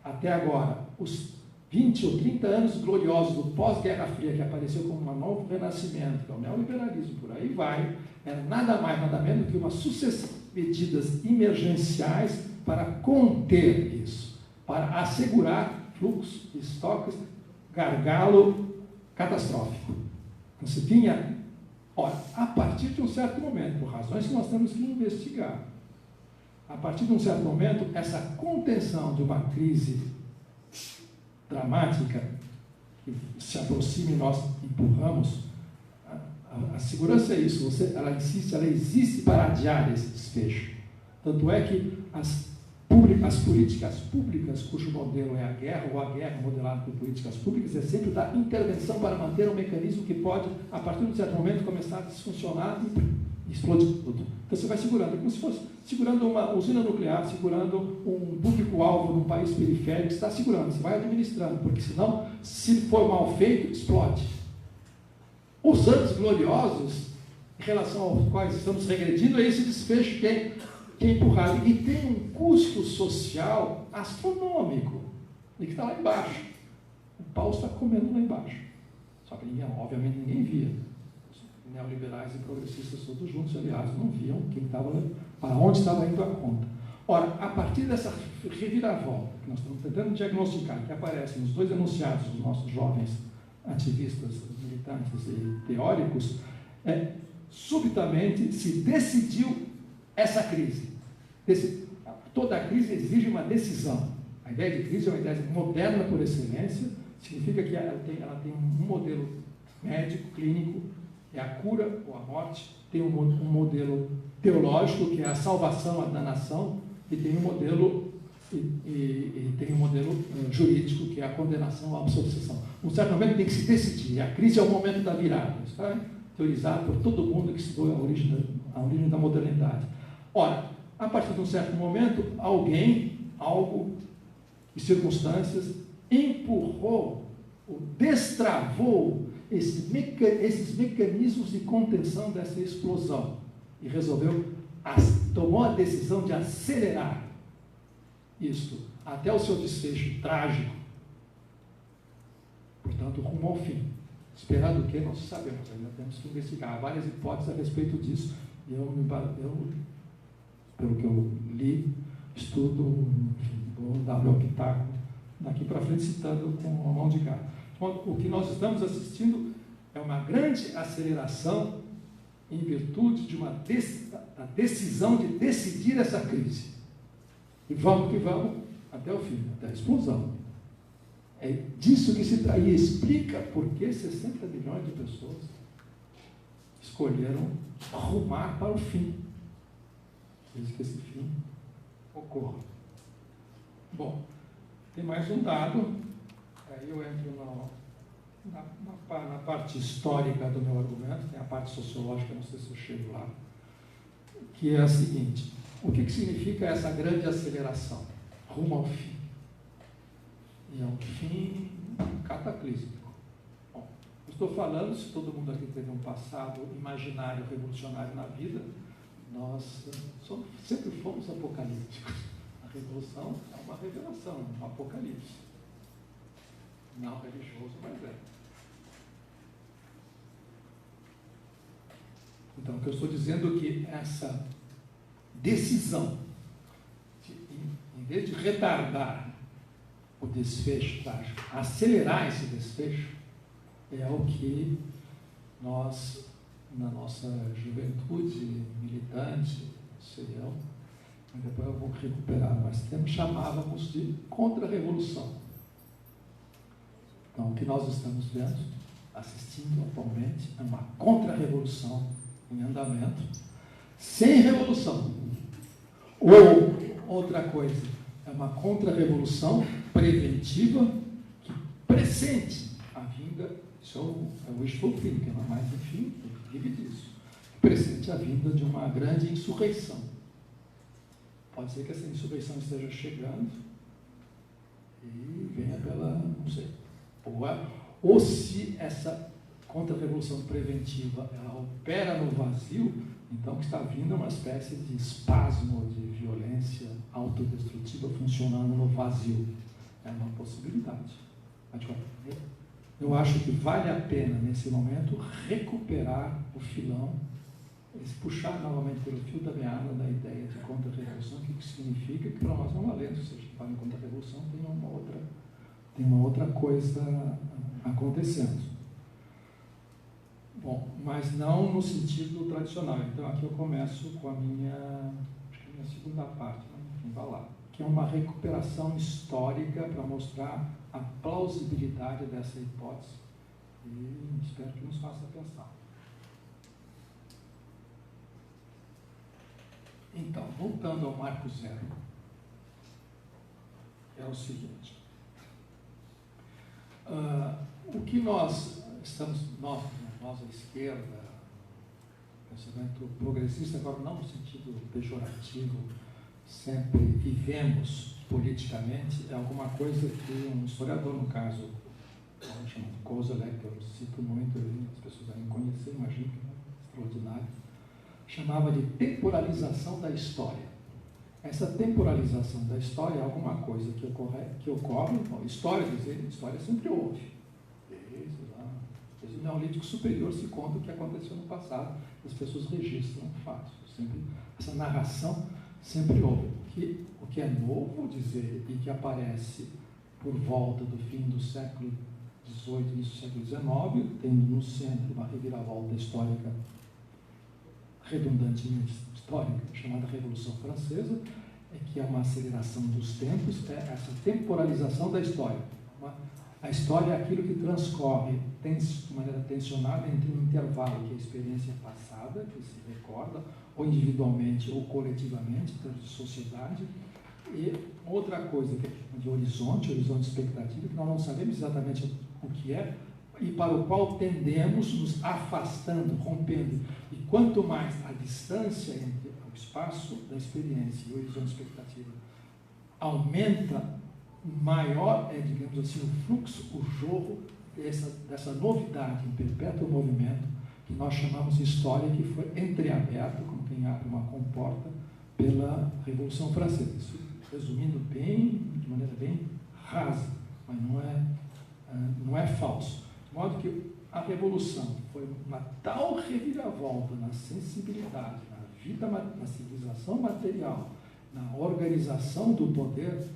até agora. Os 20 ou 30 anos gloriosos do pós-Guerra Fria, que apareceu como um novo renascimento, que é o neoliberalismo, por aí vai, era nada mais, nada menos do que uma sucessão de medidas emergenciais para conter isso, para assegurar fluxos, estoques, gargalo catastrófico. Então, se tinha, a partir de um certo momento, por razões que nós temos que investigar, a partir de um certo momento, essa contenção de uma crise dramática que se aproxima e nós empurramos, a segurança é isso, ela existe para adiar esse desfecho. Tanto é que as políticas públicas, cujo modelo é a guerra, ou a guerra modelada por políticas públicas, é sempre da intervenção para manter um mecanismo que pode, a partir de um certo momento, começar a desfuncionar e explodir tudo. Então você vai segurando, como se fosse segurando uma usina nuclear, segurando um público-alvo num país periférico, você está segurando, você vai administrando, porque senão, se for mal feito, explode. Os anos gloriosos, em relação aos quais estamos regredindo, é esse desfecho que é empurrado. E tem um custo social astronômico, e que está lá embaixo. O pau está comendo lá embaixo. Só que obviamente ninguém via. Os neoliberais e progressistas todos juntos, aliás, não viam para onde estava indo a conta. Ora, a partir dessa reviravolta que nós estamos tentando diagnosticar, que aparece nos dois enunciados dos nossos jovens ativistas, militantes e teóricos, subitamente se decidiu essa crise. Toda a crise exige uma decisão. A ideia de crise é uma ideia moderna por excelência, significa que ela tem um modelo médico, clínico, é a cura ou a morte, tem um modelo teológico, que é a salvação, a danação, e tem um modelo, tem um modelo jurídico, que é a condenação, a absolvição. Um certo momento tem que se decidir, a crise é o momento da virada, isso está teorizado por todo mundo que estudou a origem da modernidade. Ora, a partir de um certo momento, algo e circunstâncias empurrou, ou destravou esses mecanismos de contenção dessa explosão e tomou a decisão de acelerar isto até o seu desfecho trágico, portanto, rumo ao fim. Esperando o que? Não sabemos, ainda temos que investigar. Há várias hipóteses a respeito disso. E eu, pelo que eu li, estudo, enfim, vou dar meu pitaco daqui para frente, citando com a mão de cá. O que nós estamos assistindo é uma grande aceleração em virtude de da decisão de decidir essa crise. E vamos que vamos até o fim, até a explosão. É disso que se trata. E explica por que 60 milhões de pessoas escolheram rumar para o fim. Desde que esse fim ocorra. Bom, tem mais um dado. Aí eu entro na parte histórica do meu argumento, tem a parte sociológica, não sei se eu chego lá, que é a seguinte: o que significa essa grande aceleração rumo ao fim? E é um fim cataclísmico. Bom, eu estou falando, se todo mundo aqui teve um passado imaginário, revolucionário na vida, nós sempre fomos apocalípticos. A revolução é uma revelação, um apocalipse. Não religioso, mas é. Então, o que eu estou dizendo é que essa decisão, em vez de retardar o desfecho trágico, acelerar esse desfecho, é o que nós, na nossa juventude militante, serial, depois eu vou recuperar mais tempo, chamávamos de contra-revolução. Então, o que nós estamos vendo, assistindo atualmente, é uma contra-revolução em andamento, sem revolução. Ou, outra coisa, é uma contra-revolução preventiva que pressente a vinda, isso é o wishful thinking, mas enfim, vive disso, pressente a vinda de uma grande insurreição. Pode ser que essa insurreição esteja chegando e venha pela, não sei, ou se essa contra-revolução preventiva ela opera no vazio, então está vindo uma espécie de espasmo de violência autodestrutiva funcionando no vazio. É uma possibilidade. Eu acho que vale a pena, nesse momento, recuperar o filão, puxar novamente pelo fio da meada da ideia de contra-revolução, o que significa que para nós não valendo, se a gente fala em contra-revolução, tem uma outra coisa acontecendo. Bom, mas não no sentido tradicional. Então, aqui eu começo com a minha segunda parte, enfim, vai lá, que é uma recuperação histórica para mostrar a plausibilidade dessa hipótese e espero que nos faça pensar. Então, voltando ao marco zero, é o seguinte: o que nós à esquerda, pensamento progressista, agora não no sentido pejorativo, sempre vivemos politicamente, é alguma coisa que um historiador, no caso, chamado Koselleck, que eu cito muito, as pessoas devem conhecer, imagino que é extraordinário, chamava de temporalização da história. Essa temporalização da história é alguma coisa que ocorre, bom, história sempre houve. Desde o Neolítico Superior se conta o que aconteceu no passado, as pessoas registram fatos. Essa narração sempre houve. O que é novo dizer e que aparece por volta do fim do século XVIII, início do século XIX, tendo no centro uma reviravolta histórica redundantemente histórica, chamada Revolução Francesa, é que é uma aceleração dos tempos, é essa temporalização da história, uma A história é aquilo que transcorre de maneira tensionada entre um intervalo, que é a experiência passada, que se recorda, ou individualmente ou coletivamente, em termos de sociedade, e outra coisa que é de horizonte expectativa, que nós não sabemos exatamente o que é, e para o qual tendemos nos afastando, rompendo. E quanto mais a distância entre o espaço da experiência e o horizonte expectativa aumenta, maior é, digamos assim, o fluxo, o jorro dessa novidade em perpétuo movimento, que nós chamamos de história, que foi entreaberta, como quem abre uma comporta, pela Revolução Francesa. Isso, resumindo bem, de maneira bem rasa, mas não é falso. De modo que a Revolução foi uma tal reviravolta na sensibilidade, na vida, na civilização material, na organização do poder,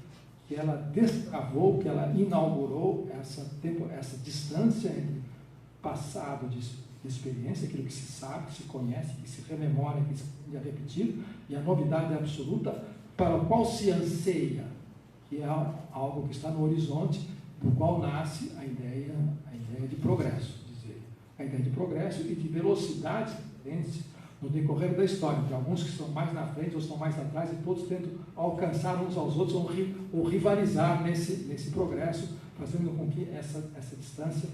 que ela destravou, que ela inaugurou essa distância entre passado de experiência, aquilo que se sabe, que se conhece, que se rememora, que se é repetido, e a novidade absoluta para o qual se anseia, que é algo que está no horizonte, do qual nasce a ideia de progresso, dizer, a ideia de progresso e de velocidade no decorrer da história, de alguns que estão mais na frente ou estão mais atrás, e todos tentam alcançar uns aos outros ou rivalizar nesse progresso, fazendo com que essa distância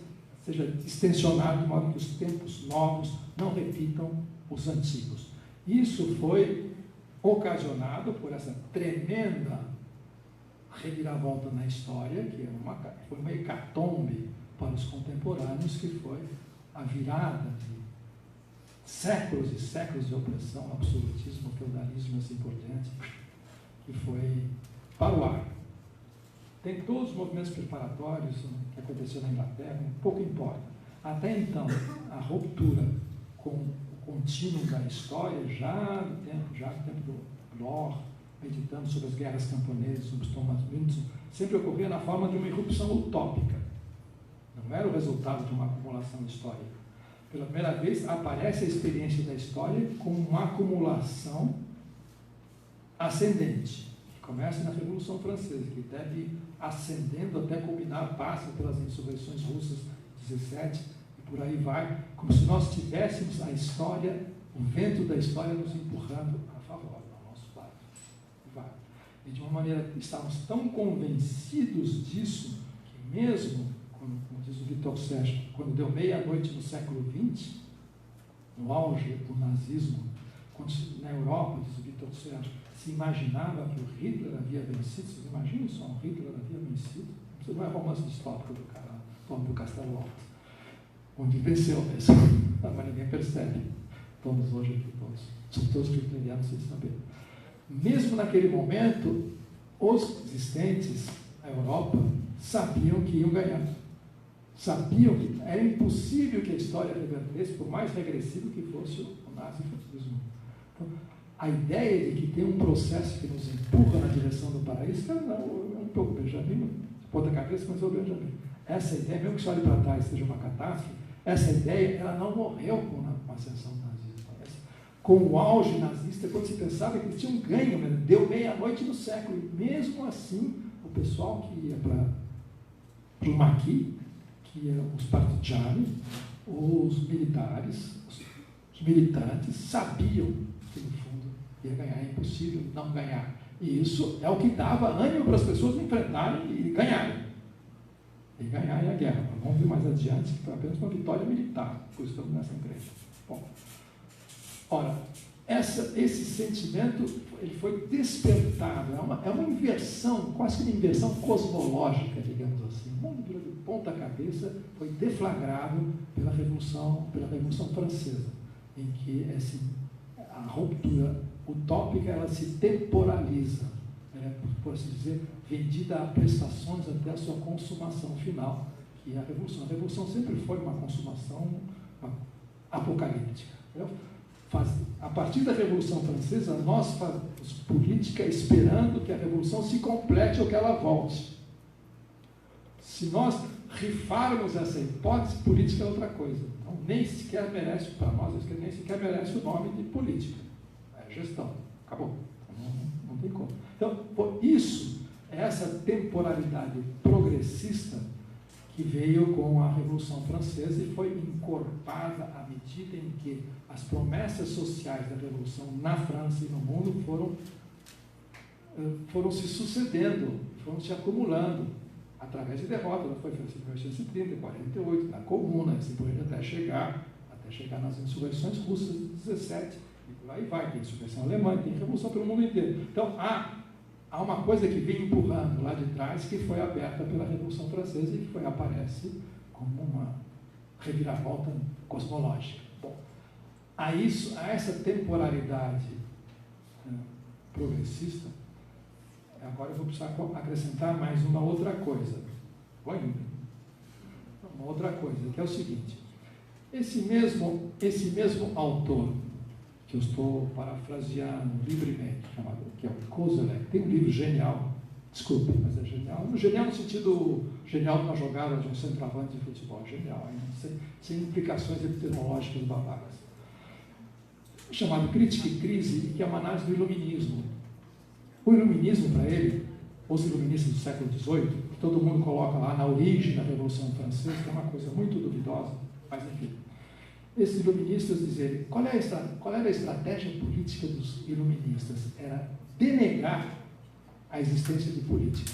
seja extensionada de modo que os tempos novos não repitam os antigos. Isso foi ocasionado por essa tremenda reviravolta na história, que foi uma hecatombe para os contemporâneos, que foi a virada de séculos e séculos de opressão, absolutismo, feudalismo e assim por diante, que foi para o ar. Tem todos os movimentos preparatórios que aconteceram na Inglaterra, pouco importa. Até então, a ruptura com o contínuo da história, já no tempo do Bloch, meditando sobre as guerras camponesas, sobre Thomas Münzer, sempre ocorria na forma de uma irrupção utópica. Não era o resultado de uma acumulação histórica. Pela primeira vez, aparece a experiência da história como uma acumulação ascendente, que começa na Revolução Francesa, que deve ir ascendendo até culminar, passa pelas insurreições russas 17 e por aí vai, como se nós tivéssemos a história, o vento da história nos empurrando a favor, ao nosso lado. E de uma maneira, estávamos tão convencidos disso, que mesmo, como diz o Victor Serge, quando deu meia-noite no século XX, no auge do nazismo, quando na Europa, diz o Victor Serge, se imaginava que o Hitler havia vencido, vocês imaginam só, o Hitler havia vencido? Isso não é romance distópico do cara, do Castelo Alto, onde venceu mesmo, mas ninguém percebe. Todos hoje aqui, todos os hitlerianos, vocês sabem. Mesmo naquele momento, os existentes na Europa sabiam que iam ganhar. Sabiam que era impossível que a história revertesse, por mais regressivo que fosse o nazifascismo. Então, a ideia de que tem um processo que nos empurra na direção do paraíso, é um pouco Benjamin, ponta cabeça, mas é o Benjamin. Essa ideia, mesmo que se olhe para trás seja uma catástrofe, essa ideia ela não morreu com a ascensão nazista. Com o auge nazista, quando se pensava que eles tinham ganho, né? Deu meia-noite no século, e mesmo assim, o pessoal que ia para o Maquis, que eram os partigiani, os militares, os militantes, sabiam que, no fundo, ia ganhar, é impossível não ganhar. E isso é o que dava ânimo para as pessoas enfrentarem e ganharem. E ganharem a guerra. Vamos ver mais adiante que foi apenas uma vitória militar, por isso estamos nessa igreja. Bom, ora, esse sentimento ele foi despertado, é uma inversão, quase que uma inversão cosmológica, digamos assim. O mundo de ponta cabeça foi deflagrado pela Revolução Francesa, em que a ruptura utópica ela se temporaliza, ela é, por assim dizer, vendida a prestações até a sua consumação final, que é a Revolução. A Revolução sempre foi uma consumação apocalíptica. A partir da Revolução Francesa, nós fazemos política esperando que a Revolução se complete ou que ela volte. Se nós rifarmos essa hipótese, política é outra coisa. Então, nem sequer merece, para nós, nem sequer merece o nome de política. É gestão. Acabou. Não tem como. Então, por isso, essa temporalidade progressista que veio com a Revolução Francesa e foi encorpada à medida em que as promessas sociais da Revolução na França e no mundo foram se sucedendo, foram se acumulando através de derrotas. Ela foi feita em 1830, 48, na Comuna, assim por aí até chegar nas insurreições russas de 17, e por aí vai, tem insurreição alemã, tem revolução pelo mundo inteiro. Então, há uma coisa que vem empurrando lá de trás, que foi aberta pela Revolução Francesa e que aparece como uma reviravolta cosmológica. Bom, a essa temporalidade progressista, agora eu vou precisar acrescentar mais uma outra coisa. Vou indo. Uma outra coisa, que é o seguinte: esse mesmo autor, que eu estou parafraseando livremente, que é o Koselleck, tem um livro genial, desculpa, mas é genial. Genial no sentido genial de uma jogada de um centroavante de futebol, genial, sem implicações epistemológicas babacas. Chamado Crítica e Crise, que é uma análise do iluminismo. O iluminismo, para ele, os iluministas do século XVIII, que todo mundo coloca lá na origem da Revolução Francesa, que é uma coisa muito duvidosa, mas enfim. Esses iluministas dizem, qual era a estratégia política dos iluministas? Era denegar a existência de política.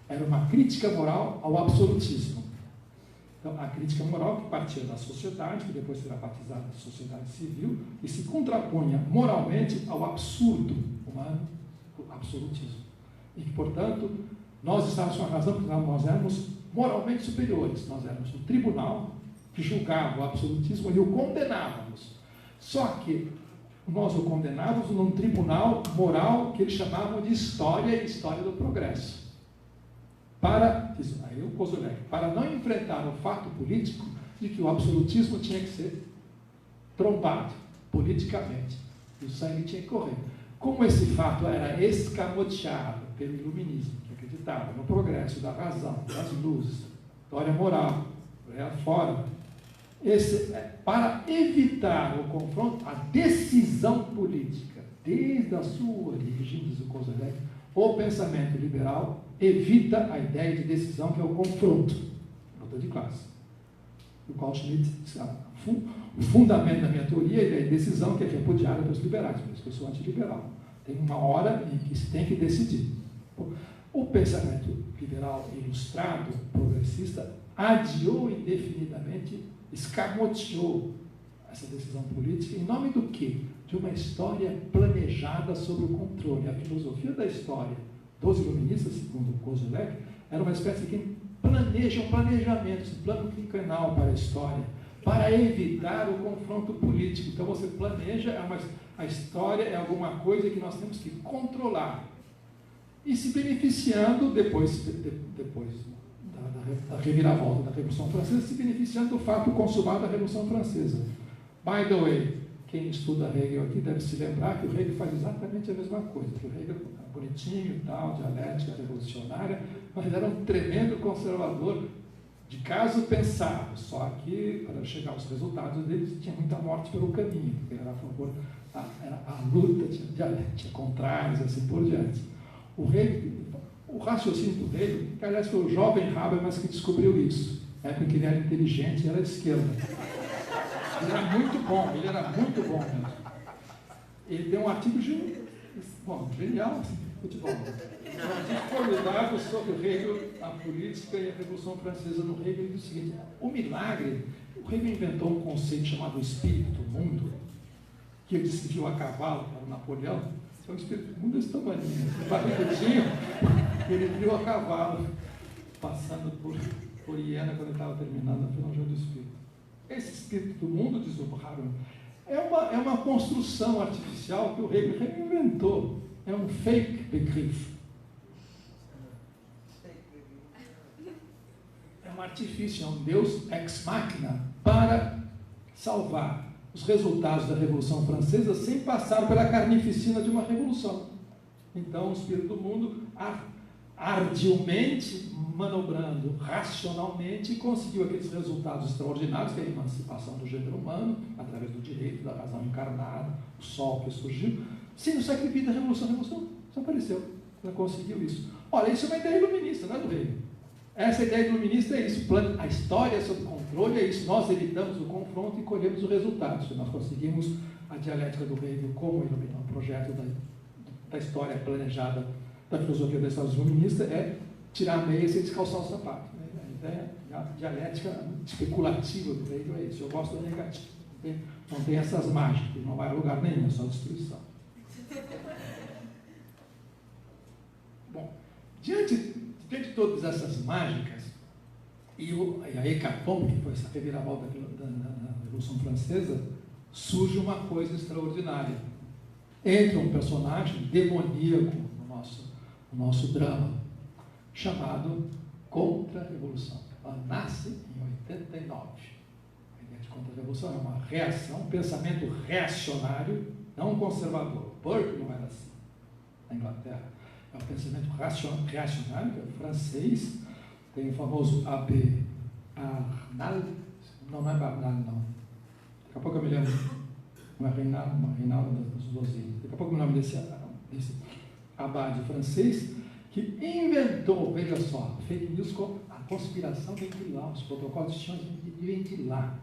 Era uma crítica moral ao absolutismo. Então, a crítica moral que partia da sociedade, que depois será batizada de sociedade civil, e se contrapunha moralmente ao absurdo humano, o absolutismo. E que, portanto, nós estávamos com a razão, porque nós éramos moralmente superiores. Nós éramos um tribunal que julgava o absolutismo e o condenávamos. Só que nós o condenávamos num tribunal moral que eles chamavam de história e história do progresso. Aí o Koselleck, para não enfrentar o fato político de que o absolutismo tinha que ser trombado politicamente, e o sangue tinha que correr. Como esse fato era escamoteado pelo iluminismo, que acreditava no progresso da razão, das luzes, história moral, fora, para evitar o confronto, a decisão política, desde a sua origem, diz o Koselleck, o pensamento liberal evita a ideia de decisão, que é o confronto, luta de classe. O Carl Schmitt diz, o fundamento da minha teoria é a ideia de decisão, que é repudiada pelos liberais, por isso que eu sou antiliberal. Tem uma hora em que se tem que decidir. O pensamento liberal ilustrado, progressista, adiou indefinidamente, escamoteou essa decisão política, em nome do quê? De uma história planejada sob o controle. A filosofia da história dos iluministas, segundo o Koselleck, era uma espécie de quem planeja um planejamento, esse plano quinquenal para a história, para evitar o confronto político. Então você planeja, a história é alguma coisa que nós temos que controlar. E se beneficiando, depois da reviravolta da Revolução Francesa, se beneficiando do fato consumado da Revolução Francesa. By the way, quem estuda Hegel aqui deve se lembrar que o Hegel faz exatamente a mesma coisa, que o Hegel é bonitinho, tal, dialética revolucionária, mas era um tremendo conservador de caso pensado, só que para chegar aos resultados dele tinha muita morte pelo caminho, porque era a favor, era a luta, tinha dialética, contrários, assim por diante. O Hegel, o raciocínio do Hegel, que aliás foi o jovem Habermas que descobriu isso, porque ele era inteligente e era de esquerda. Ele era muito bom mesmo. Ele deu um artigo genial, assim, futebol. Um artigo formidável sobre o Hegel, a política e a Revolução Francesa. No Hegel, ele diz o seguinte: o milagre, o Hegel inventou um conceito chamado espírito mundo, que ele disse que viu a cavalo para o Napoleão. É um espírito mundo desse tamanho, barrigudinho, ele viu a cavalo passando por Iena quando ele estava terminando a filologia do espírito. Esse espírito do mundo, diz o Habermas, é uma construção artificial que o Hegel inventou. É um fake begriff. É um artifício, é um Deus ex machina para salvar os resultados da Revolução Francesa sem passar pela carnificina de uma revolução. Então, o espírito do mundo, ardilmente, manobrando racionalmente, conseguiu aqueles resultados extraordinários, que é a emancipação do gênero humano, através do direito, da razão encarnada, o sol que surgiu, sem o sacrifício da revolução. A revolução desapareceu. Ela conseguiu isso. Olha, isso é uma ideia iluminista, não é do Hegel. Essa ideia iluminista é isso, a história sob controle é isso, nós evitamos o confronto e colhemos o resultado. Se nós conseguimos a dialética do reino como um projeto da história planejada da filosofia da história iluminista, é tirar a meia sem descalçar o sapato. Né? A ideia, a dialética especulativa do reino é isso, eu gosto da negativa. Não tem essas mágicas, não vai a lugar nenhum, é só destruição. Bom, diante de todas essas mágicas, e a hecatombe, que foi essa reviravolta da Revolução Francesa, surge uma coisa extraordinária. Entra um personagem demoníaco no nosso drama, chamado Contra-Revolução. Ela nasce em 89. A ideia de Contra-Revolução é uma reação, um pensamento reacionário, não conservador. Burke não era assim na Inglaterra. É um pensamento reacionário, que é francês. Tem o famoso Abbé Arnauld. Não é Arnauld, não. Daqui a pouco eu me lembro. Não é Reinaldo das Lozinhas. Daqui a pouco eu me lembro desse abade francês que inventou, veja só, fake news, a conspiração vem de lá, os protocolos de Chance vêm de lá.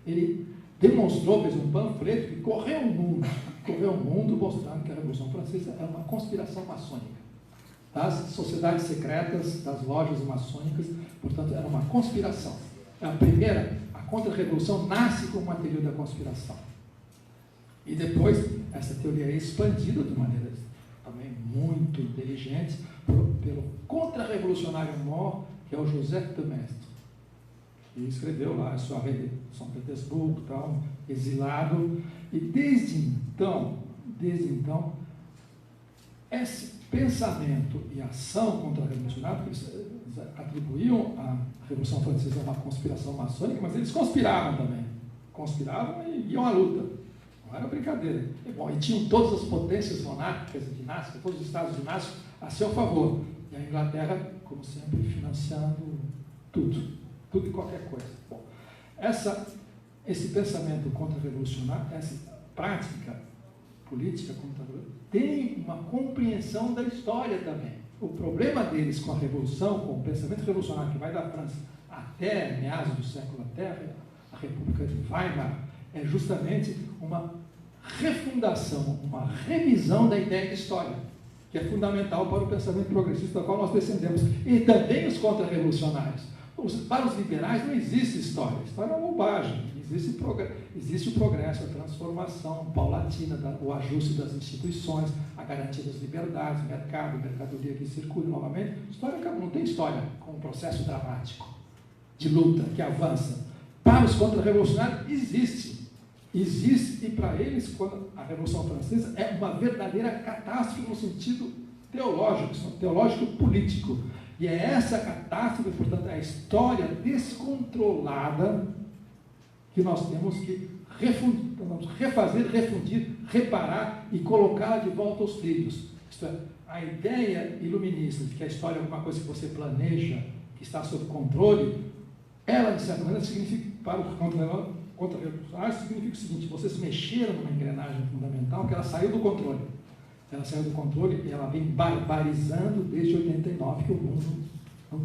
Ele demonstrou, fez um panfleto que correu o mundo mostrando que a Revolução Francesa era uma conspiração maçônica. Das sociedades secretas, das lojas maçônicas, portanto, era uma conspiração. A contra-revolução nasce como uma teoria da conspiração. E depois, essa teoria é expandida de maneira também muito inteligente pelo contra-revolucionário mor, que é o Joseph de Maistre. Ele escreveu lá a sua rede de São Petersburgo, tal, exilado, e desde então, esse pensamento e ação contra-revolucionária, porque eles atribuíam a Revolução Francesa a uma conspiração maçônica, mas eles conspiravam também. Conspiravam e iam à luta. Não era brincadeira. E tinham todas as potências monárquicas e dinásticas, todos os estados dinásticos a seu favor. E a Inglaterra, como sempre, financiando tudo e qualquer coisa. Bom, esse pensamento contra-revolucionário, essa prática política contra-revolucionária, tem uma compreensão da história também. O problema deles com a Revolução, com o pensamento revolucionário que vai da França até meados do século, até a República de Weimar, é justamente uma refundação, uma revisão da ideia de história, que é fundamental para o pensamento progressista do qual nós descendemos. E também os contra-revolucionários. Para os liberais não existe história. História é uma bobagem. Existe o progresso, a transformação paulatina, o ajuste das instituições, a garantia das liberdades, mercadoria que circula novamente. História não tem história com um processo dramático de luta que avança. Para os contra-revolucionários existe, e para eles a Revolução Francesa é uma verdadeira catástrofe no sentido teológico-político. E é essa catástrofe, portanto, a história descontrolada que nós temos que refazer, refundir, reparar e colocá-la de volta aos trilhos. Isto é, a ideia iluminista de que a história é alguma coisa que você planeja, que está sob controle, ela, de certa maneira, significa, para o contra-revolucionário, significa o seguinte: vocês mexeram numa engrenagem fundamental que ela saiu do controle. Ela saiu do controle e ela vem barbarizando desde 89, que o mundo é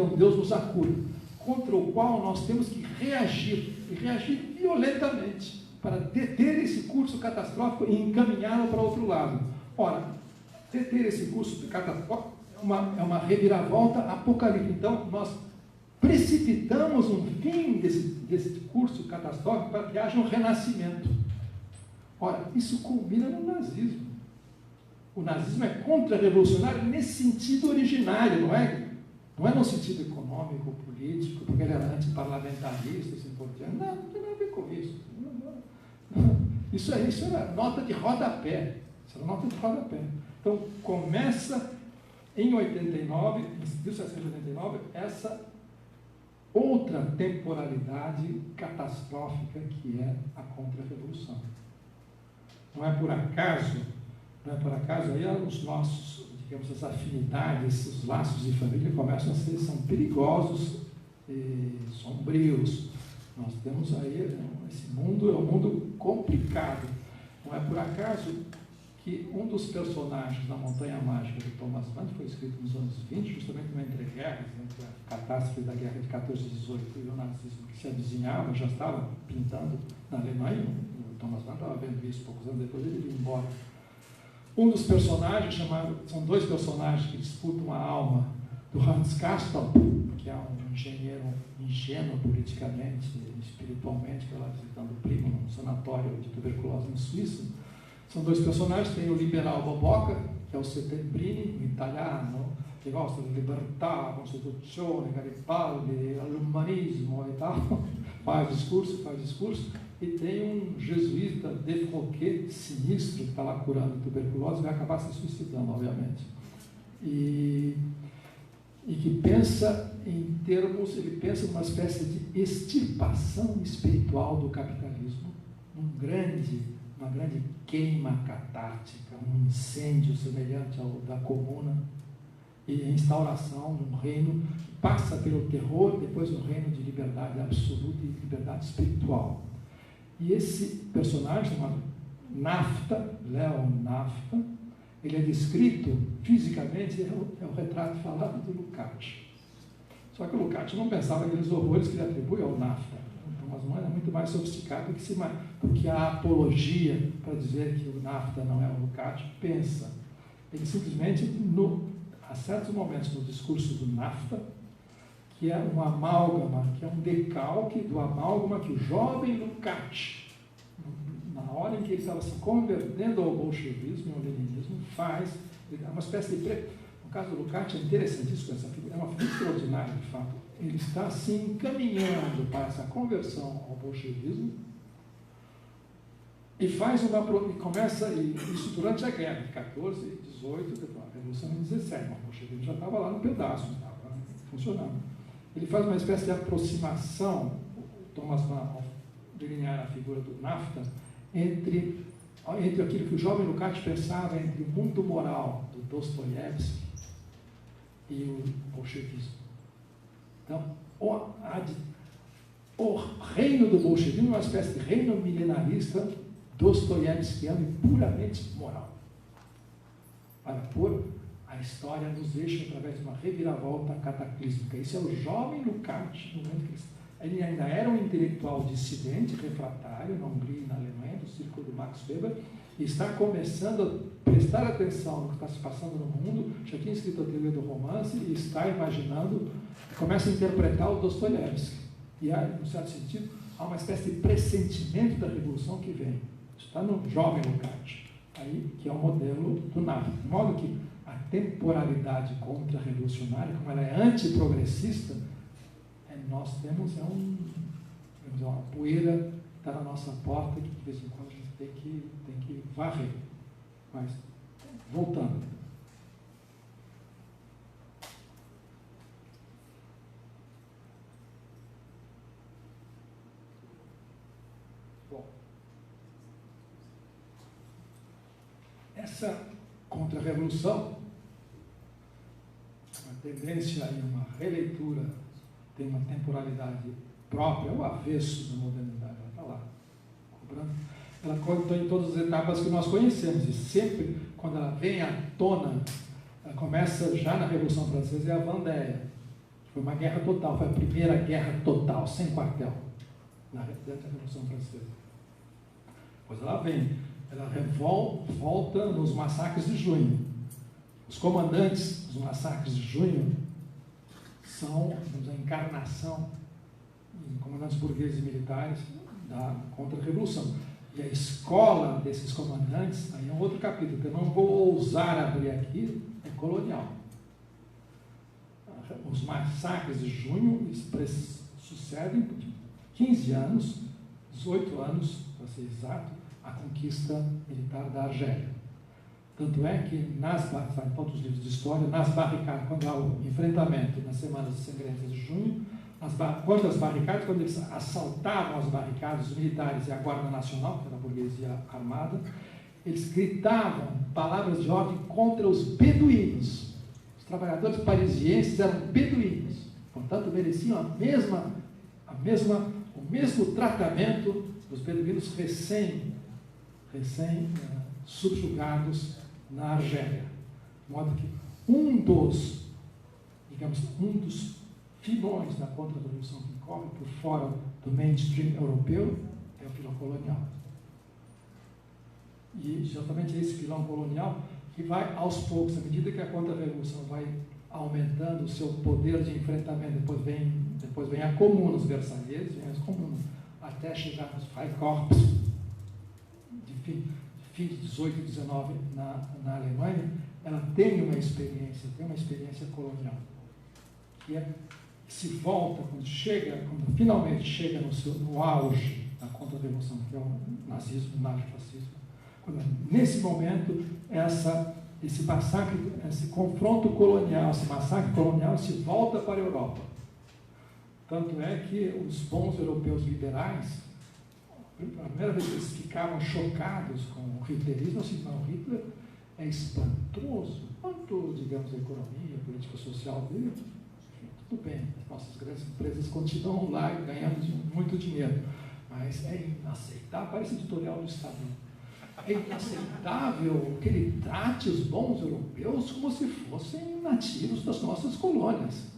um Deus nos acuda, contra o qual nós temos que reagir, e reagir violentamente, para deter esse curso catastrófico e encaminhá-lo para outro lado. Ora, deter esse curso catastrófico é uma reviravolta apocalíptica. Então, nós precipitamos um fim desse curso catastrófico para que haja um renascimento. Ora, isso culmina no nazismo. O nazismo é contra-revolucionário nesse sentido originário, não é no sentido econômico, político, porque ele era antiparlamentarista, assim por diante. Não tem nada a ver com isso. Isso era nota de rodapé. Isso era nota de rodapé. Então, começa em 1789, essa outra temporalidade catastrófica que é a contra-revolução. Não é por acaso aí os nossos, digamos, as afinidades, os laços de família começam a são perigosos e sombrios. Nós temos aí, esse mundo é um mundo complicado. Não é por acaso que um dos personagens da Montanha Mágica de Thomas Mann foi escrito nos anos 20, justamente no entreguerras, entre a catástrofe da guerra de 14 e 18 e o nazismo que se avizinhava, já estava pintando na Alemanha. O Thomas Mann estava vendo isso poucos anos depois, ele ia embora. Um dos personagens, são dois personagens que disputam a alma do Hans Castorp, que é um engenheiro ingênuo politicamente, espiritualmente, que está lá visitando o primo num sanatório de tuberculose em Suíça. São dois personagens, tem o liberal boboca, que é o Settembrini, um italiano, que gosta de libertà, Costituzione, Garibaldi, l'umanismo e tal, faz discurso, e tem um jesuíta defroqué, sinistro, que está lá curando tuberculose e vai acabar se suicidando, obviamente. E que pensa em termos, ele pensa numa espécie de extirpação espiritual do capitalismo, uma grande queima catártica, um incêndio semelhante ao da Comuna, e a instauração de um reino que passa pelo terror, depois um reino de liberdade absoluta e liberdade espiritual. E esse personagem, chamado Nafta, Leon Nafta, ele é descrito fisicamente, é o retrato falado do Lukács. Só que o Lukács não pensava aqueles horrores que ele atribui ao Nafta. Então, Thomas Mann é muito mais sofisticado do que a apologia para dizer que o Nafta não é o Lukács pensa. Ele simplesmente, a certos momentos no discurso do Nafta, que é uma amálgama, que é um decalque do amálgama que o jovem Lukács, na hora em que ele estava se convertendo ao bolchevismo e ao leninismo, faz, é uma espécie de... No caso do Lukács é interessantíssimo, essa figura, é uma figura extraordinária, de fato. Ele está se encaminhando para essa conversão ao bolchevismo e começa, isso durante a guerra, de 14, 18, a Revolução em 17, mas o bolchevismo já estava lá no pedaço, estava funcionando. Ele faz uma espécie de aproximação, o Thomas Mann, ao delinear a figura do Nafta, entre aquilo que o jovem Lukács pensava entre o mundo moral do Dostoiévski e o bolchevismo. Então, o reino do bolchevismo é uma espécie de reino milenarista dostoiévskiano e puramente moral. Para pôr a história nos eixos através de uma reviravolta cataclísmica. Isso é o jovem Lukács, no momento que ele ainda era um intelectual dissidente, refratário, na Hungria e na Alemanha, do círculo do Max Weber, e está começando a prestar atenção no que está se passando no mundo, já tinha escrito a teoria do romance, e está imaginando, começa a interpretar o Dostoiévski. E há, em um certo sentido, há uma espécie de pressentimento da revolução que vem. Isso está no jovem Lukács, aí, que é o modelo do Nafta. De modo que a temporalidade contra-revolucionária, como ela é antiprogressista, nós temos uma poeira que está na nossa porta, que de vez em quando a gente tem que varrer. Mas, voltando. Bom, essa contra-revolução, uma tendência a uma releitura, tem uma temporalidade própria, o avesso da modernidade, ela está lá, cobrando. Ela conta em todas as etapas que nós conhecemos, e sempre, quando ela vem à tona, ela começa já na Revolução Francesa, é a Vendéia, que foi uma guerra total, foi a primeira guerra total, sem quartel, dentro da Revolução Francesa. Pois ela vem, ela volta nos massacres de junho. Os comandantes dos massacres de junho são, a encarnação, comandantes burgueses e militares da contra-revolução. E a escola desses comandantes, aí é um outro capítulo, que eu não vou ousar abrir aqui, é colonial. Os massacres de junho sucedem por 15 anos, 18 anos, para ser exato, a conquista militar da Argélia. Tanto é que, em todos os livros de história, nas barricadas, quando há o enfrentamento nas semanas sangrentas de junho, quando eles assaltavam as barricadas, os militares e a Guarda Nacional, que era a burguesia armada, eles gritavam palavras de ordem contra os beduínos. Os trabalhadores parisienses eram beduínos, portanto, mereciam o mesmo tratamento dos beduínos subjugados na Argélia. De modo que um dos filões da contra-revolução que corre por fora do mainstream europeu é o filão colonial. E exatamente esse filão colonial que vai aos poucos, à medida que a contra-revolução vai aumentando o seu poder de enfrentamento, depois vem a comuna, os versalheses, vem as comunas, até chegar nos Freikorps, de fim de 18 e 19 na Alemanha, ela tem uma experiência colonial, que se volta, quando finalmente chega no auge da contra-revolução, que é o nazismo, o nazifascismo. Nesse momento, esse massacre, esse confronto colonial, esse massacre colonial se volta para a Europa. Tanto é que os bons europeus liberais, a primeira vez que eles ficaram chocados com o hitlerismo, assim, não, o Hitler é espantoso, digamos, a economia, a política social dele, tudo bem, as nossas grandes empresas continuam lá ganhando muito dinheiro, mas é inaceitável, parece editorial do Estadão, é inaceitável que ele trate os bons europeus como se fossem nativos das nossas colônias.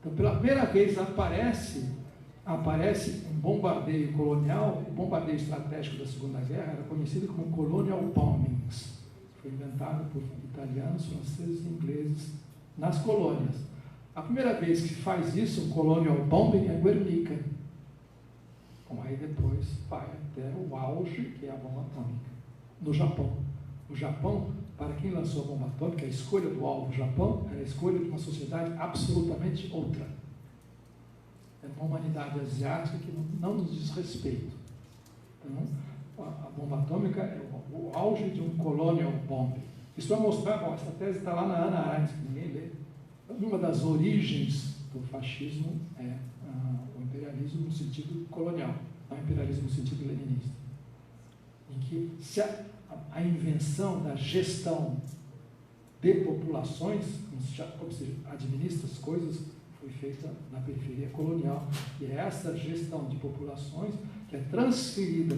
Então, pela primeira vez aparece um bombardeio colonial. O bombardeio estratégico da Segunda Guerra era conhecido como colonial bombings. Foi inventado por italianos, franceses e ingleses nas colônias. A primeira vez que faz isso, um colonial bombing, é Guernica. Bom, aí depois vai até o auge, que é a bomba atômica, no Japão. O Japão, para quem lançou a bomba atômica, a escolha do alvo do Japão era a escolha de uma sociedade absolutamente outra. É uma humanidade asiática que não nos diz respeito. Então, a bomba atômica é o auge de um colonial bombing. Isso vai mostrar, bom, essa tese está lá na Hannah Arendt, que ninguém lê. Uma das origens do fascismo é o imperialismo no sentido colonial, não o imperialismo no sentido leninista. Em que a invenção da gestão de populações, como se administra as coisas, foi feita na periferia colonial. E é essa gestão de populações que é transferida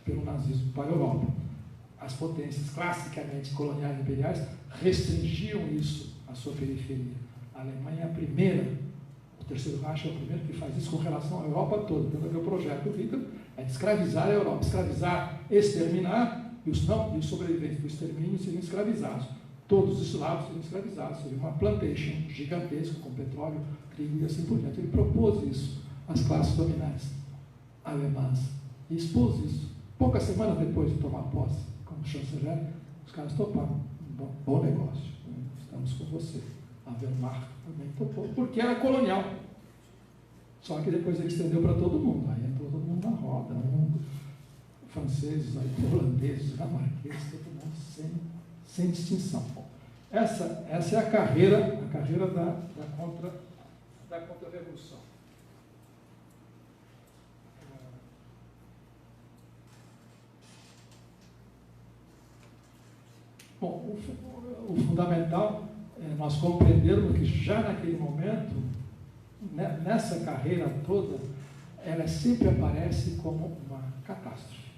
pelo nazismo para a Europa. As potências classicamente coloniais e imperiais restringiam isso à sua periferia. A Alemanha é a primeira, o Terceiro Reich é o primeiro que faz isso com relação à Europa toda. Tanto que o projeto do Hitler é de escravizar a Europa. Escravizar, exterminar, e os sobreviventes do extermínio seriam escravizados. Todos os eslavos seriam escravizados. Seria uma plantation gigantesca com petróleo, trigo e assim por diante. Ele propôs isso às classes dominantes alemãs e expôs isso. Poucas semanas depois de tomar posse como chanceler, os caras toparam. Bom negócio, estamos com você. A Wehrmacht também topou, porque era colonial. Só que depois ele estendeu para todo mundo. Aí entrou todo mundo na roda. Franceses, holandeses, dinamarqueses, todo mundo sem distinção. Essa é a carreira da contra-revolução. Bom, o fundamental é nós compreendermos que já naquele momento, nessa carreira toda, ela sempre aparece como uma catástrofe.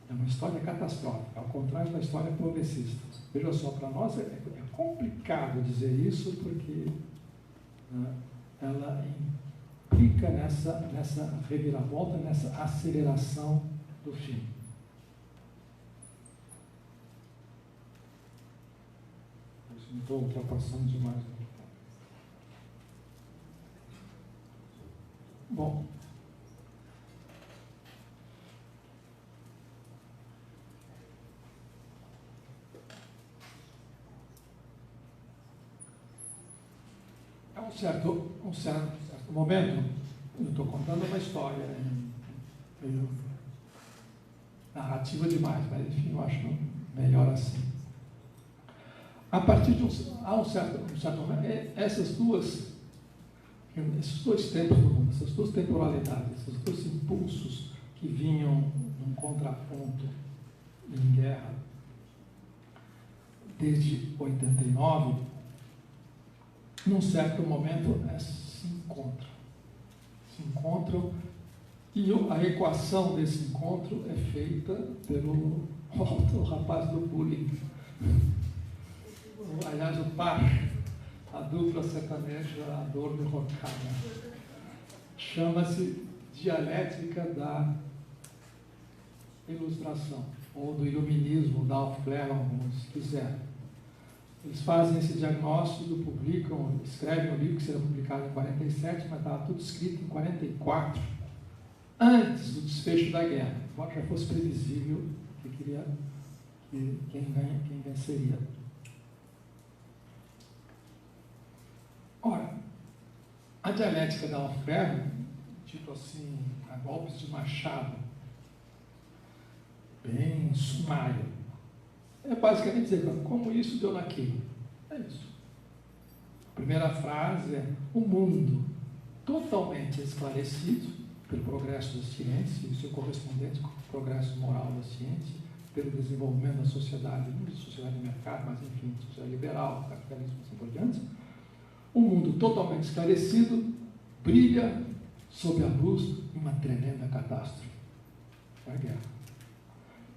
É uma história catastrófica, ao contrário da história progressista. Veja só, para nós é complicado dizer isso, porque ela implica nessa reviravolta, nessa aceleração do fim. Não estou ultrapassando demais. Bom. É um certo momento, eu estou contando uma história meio narrativa demais, mas enfim, eu acho melhor assim. A partir de um certo momento, esses dois tempos do mundo, essas duas temporalidades, esses dois impulsos que vinham num contraponto em guerra desde 89, num certo momento se encontram E a equação desse encontro é feita pelo o rapaz do bullying. Aliás, o par, a dupla sertaneja Adorno e Rocada. Chama-se Dialética da Ilustração, ou do Iluminismo, da Aufklärung, como se quiser. Eles fazem esse diagnóstico, publicam, escrevem um livro que será publicado em 47, mas estava tudo escrito em 44, antes do desfecho da guerra, embora já fosse previsível quem venceria. Ora, a dialética da Aufklärung, tipo assim, a golpes de machado, bem sumário, é basicamente dizer como isso deu naquilo. É isso. A primeira frase é: o mundo totalmente esclarecido pelo progresso da ciência e seu correspondente progresso moral da ciência, pelo desenvolvimento da sociedade, não de sociedade de mercado, mas enfim, sociedade liberal, capitalismo e assim por diante. O mundo totalmente esclarecido brilha sob a luz de uma tremenda catástrofe. É a guerra.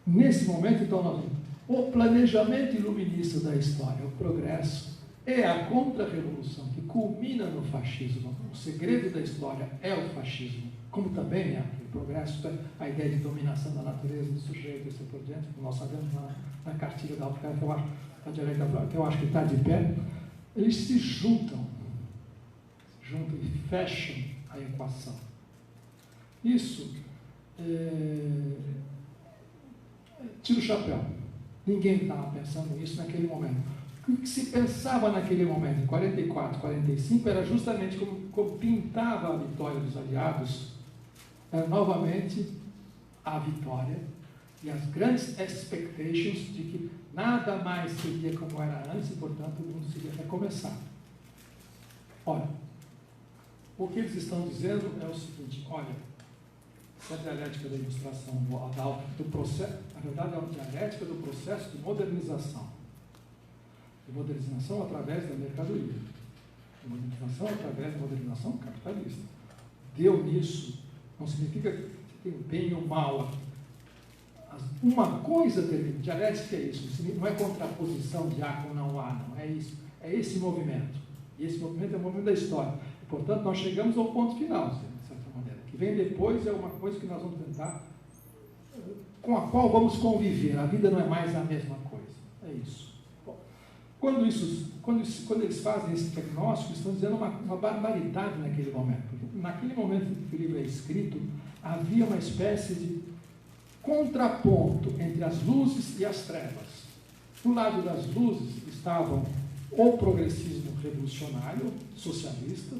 Nesse momento, então, nós vemos o planejamento iluminista da história, o progresso, é a contra-revolução que culmina no fascismo. O segredo da história é o fascismo, como também é aquele progresso, a ideia de dominação da natureza, do sujeito, e assim por diante, como nós sabemos na cartilha da Aufklärung, que eu acho que está de pé. Eles se juntam e fecham a equação. Isso tira o chapéu. Ninguém estava pensando nisso naquele momento. O que se pensava naquele momento, em 44, 45, era justamente como pintava a vitória dos aliados, era novamente a vitória e as grandes expectations de que nada mais seria como era antes e, portanto, o mundo seria recomeçar. Olha, o que eles estão dizendo é o seguinte: olha, essa dialética da ilustração do processo, na verdade, é uma dialética do processo de modernização. De modernização através da mercadoria. De modernização através da modernização capitalista. Deu nisso, não significa que tem o bem e o mal. Uma coisa termina. Dialética é isso. Não é contraposição de há com não há, não é isso. É esse movimento. E esse movimento é o movimento da história. E, portanto, nós chegamos ao ponto final, de certa maneira. O que vem depois é uma coisa que nós vamos tentar, com a qual vamos conviver. A vida não é mais a mesma coisa. É isso. Bom, quando eles fazem esse diagnóstico, estão dizendo uma barbaridade naquele momento. Porque naquele momento que o livro é escrito, havia uma espécie de contraponto entre as luzes e as trevas. Do lado das luzes estavam o progressismo revolucionário, socialista,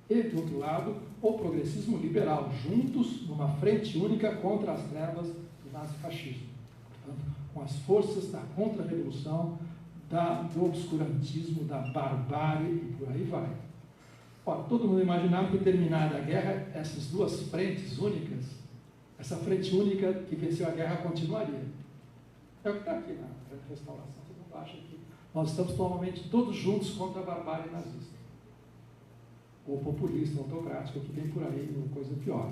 e, do outro lado, o progressismo liberal, juntos numa frente única contra as trevas do nazifascismo. Portanto, com as forças da contra-revolução, do obscurantismo, da barbárie e por aí vai. Ora, todo mundo imaginava que, terminada a guerra, essas duas frentes únicas, essa frente única que venceu a guerra continuaria. É o que está aqui na restauração. Todo mundo acha que nós estamos normalmente todos juntos contra a barbárie nazista. Ou populista, autocrático, que vem por aí, ou coisa pior.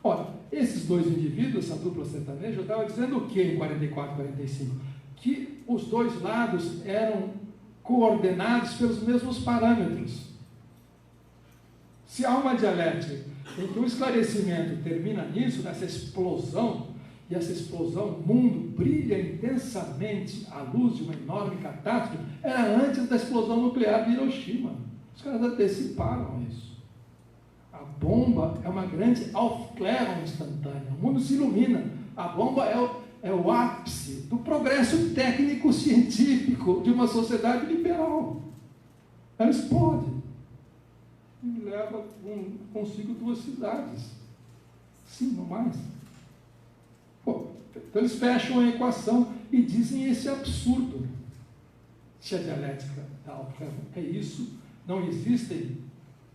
Ora, esses dois indivíduos, essa dupla sertaneja, estavam dizendo o que em 44, 45? Que os dois lados eram coordenados pelos mesmos parâmetros. Se há uma dialética em que o esclarecimento termina nisso, nessa explosão, e essa explosão, o mundo brilha intensamente à luz de uma enorme catástrofe, era antes da explosão nuclear de Hiroshima. Os caras anteciparam isso. A bomba é uma grande Aufklärung instantânea. O mundo se ilumina. A bomba é o ápice do progresso técnico-científico de uma sociedade liberal. Ela explode. E leva consigo duas cidades. Sim, não mais. Bom, então eles fecham a equação e dizem esse absurdo. Se a dialética da Aufklärung é isso, não existem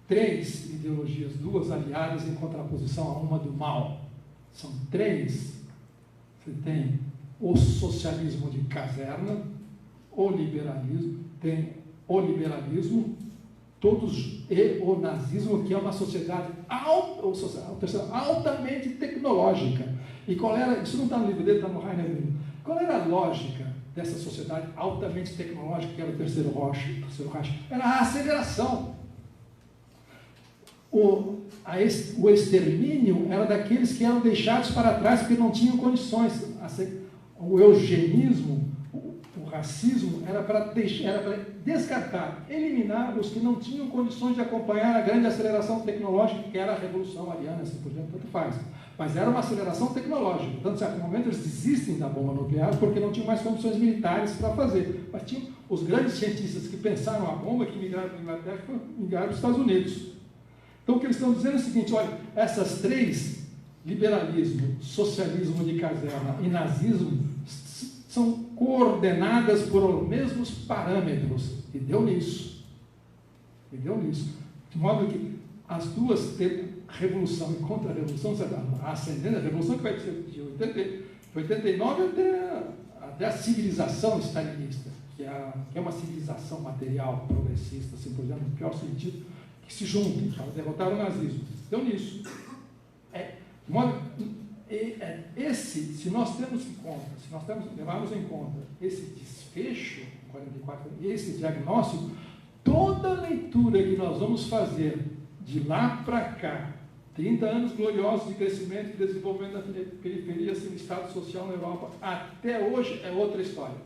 três ideologias, duas aliadas em contraposição a uma do mal. São três. Você tem o socialismo de caserna, o liberalismo, tem o liberalismo e o nazismo, que é uma sociedade altamente tecnológica. E qual era, isso não está no livro dele, está no Rainer Willi. Qual era a lógica dessa sociedade altamente tecnológica, que era o terceiro Reich? Era a aceleração. O extermínio era daqueles que eram deixados para trás porque não tinham condições. O eugenismo, o racismo, era para descartar, eliminar os que não tinham condições de acompanhar a grande aceleração tecnológica, que era a Revolução Ariana, assim por diante, tanto faz. Mas era uma aceleração tecnológica. Portanto, em certo momento, eles desistem da bomba nuclear porque não tinham mais condições militares para fazer. Mas tinham os grandes cientistas que pensaram a bomba, que migraram para a Inglaterra, que migraram para os Estados Unidos. Então, o que eles estão dizendo é o seguinte: olha, essas três, liberalismo, socialismo de caserna e nazismo, são coordenadas por mesmos parâmetros. E deu nisso. De modo que as duas, revolução e contra-revolução, a ascendente da revolução, que vai ser de 89 até a civilização stalinista, que é uma civilização material, progressista, assim, por exemplo, no pior sentido, que se juntem para derrotar o nazismo. Deu nisso. Se nós levarmos em conta esse desfecho, em 44, e esse diagnóstico, toda leitura que nós vamos fazer de lá para cá, 30 anos gloriosos de crescimento e desenvolvimento da periferia, assim, do Estado social na Europa, até hoje é outra história.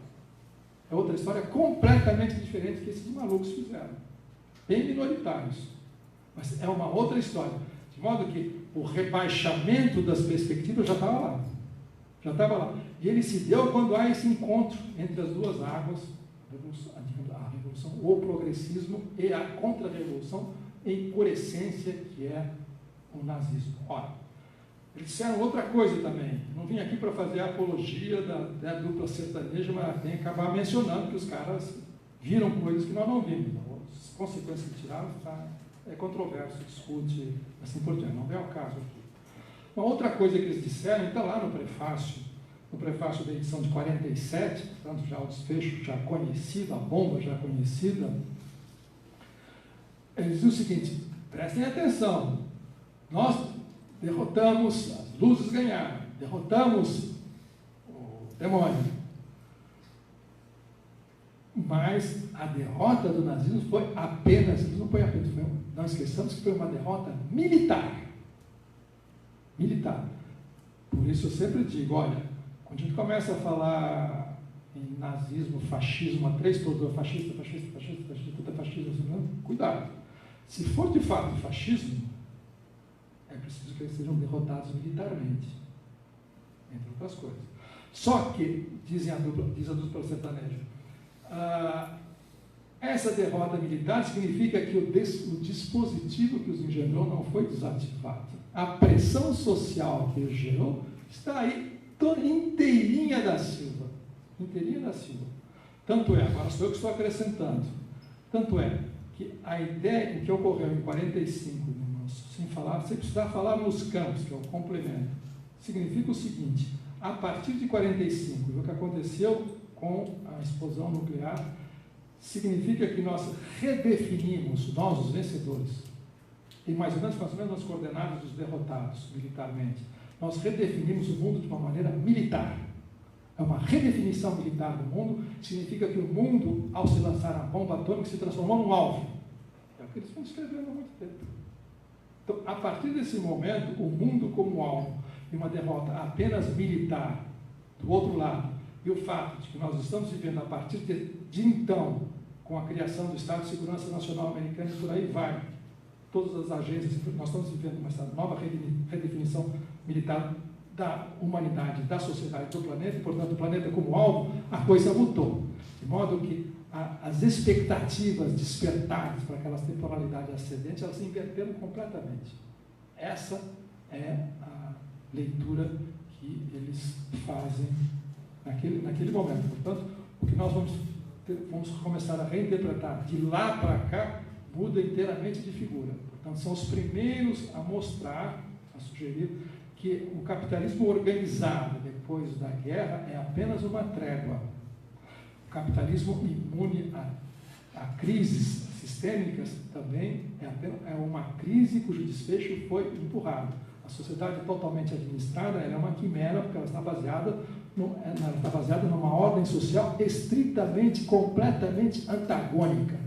É outra história completamente diferente que esses malucos fizeram. Bem minoritários. Mas é uma outra história. De modo que o rebaixamento das perspectivas já estava lá. E ele se deu quando há esse encontro entre as duas águas, a revolução, o progressismo e a contra-revolução, por essência, que é o nazismo. Ora, eles disseram outra coisa também. Não vim aqui para fazer a apologia da dupla sertaneja, mas tem que acabar mencionando que os caras viram coisas que nós não vimos. As consequências que tiraram é controverso, discute, assim por diante. Não vem ao caso aqui. Uma outra coisa que eles disseram, está lá no prefácio da edição de 47, portanto já o desfecho já conhecido, a bomba já conhecida, eles dizem o seguinte: prestem atenção, nós derrotamos, as luzes ganharam, derrotamos o demônio, mas a derrota do nazismo foi apenas, não esqueçamos que foi uma derrota militar. Por isso eu sempre digo, olha, quando a gente começa a falar em nazismo, fascismo, a três todos, fascista, tudo é fascismo, cuidado. Se for de fato fascismo, é preciso que eles sejam derrotados militarmente, entre outras coisas. Só que, diz a dupla sertaneja, essa derrota militar significa que o dispositivo que os engendrou não foi desativado. A pressão social que os gerou está aí inteirinha da Silva. Tanto é, agora sou eu que estou acrescentando, tanto é que a ideia que ocorreu em 45, sem precisar falar nos campos, que é o complemento, significa o seguinte: a partir de 45, o que aconteceu com a explosão nuclear, significa que nós redefinimos, nós os vencedores, e mais ou menos as coordenadas dos derrotados militarmente, nós redefinimos o mundo de uma maneira militar. É uma redefinição militar do mundo, significa que o mundo, ao se lançar a bomba atômica, se transformou num alvo. É o que eles vão descrevendo há muito tempo. Então, a partir desse momento, o mundo como alvo, e uma derrota apenas militar, do outro lado, e o fato de que nós estamos vivendo a partir de então, com a criação do Estado de Segurança Nacional Americano, e por aí vai, todas as agências, nós estamos vivendo uma nova redefinição militar da humanidade, da sociedade, do planeta, e, portanto, o planeta como alvo, a coisa mudou. De modo que as expectativas despertadas para aquelas temporalidades ascendentes, elas se inverteram completamente. Essa é a leitura que eles fazem naquele momento. Portanto, o que nós vamos começar a reinterpretar de lá para cá muda inteiramente de figura. Portanto, são os primeiros a mostrar, a sugerir, que o capitalismo organizado depois da guerra é apenas uma trégua. O capitalismo imune a crises sistêmicas também é uma crise cujo desfecho foi empurrado. A sociedade totalmente administrada ela é uma quimera, porque ela está baseada numa ordem social estritamente, completamente antagônica.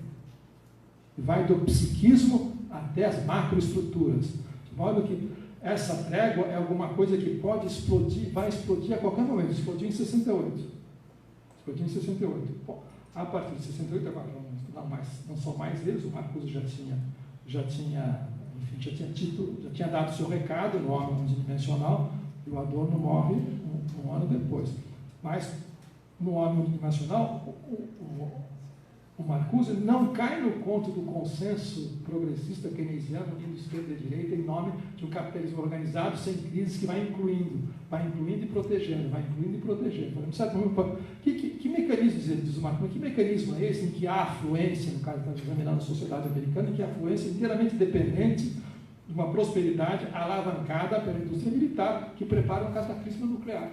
Vai do psiquismo até as macroestruturas. De modo que essa trégua é alguma coisa que pode explodir, vai explodir a qualquer momento. Explodiu em 68. Explodiu em 68. Bom, a partir de 68, agora não são mais eles, o Marcuse já tinha dado seu recado no homem unidimensional, e o Adorno morre um ano depois. Mas no homem unidimensional, o Marcuse não cai no conto do consenso progressista keynesiano, unindo esquerda e direita, em nome de um capitalismo organizado, sem crises, que vai incluindo e protegendo, vai incluindo e protegendo. Que mecanismo, diz o Marcuse, que mecanismo é esse em que há afluência, no caso estamos examinando a sociedade americana, em que há afluência inteiramente dependente de uma prosperidade alavancada pela indústria militar, que prepara um cataclisma nuclear.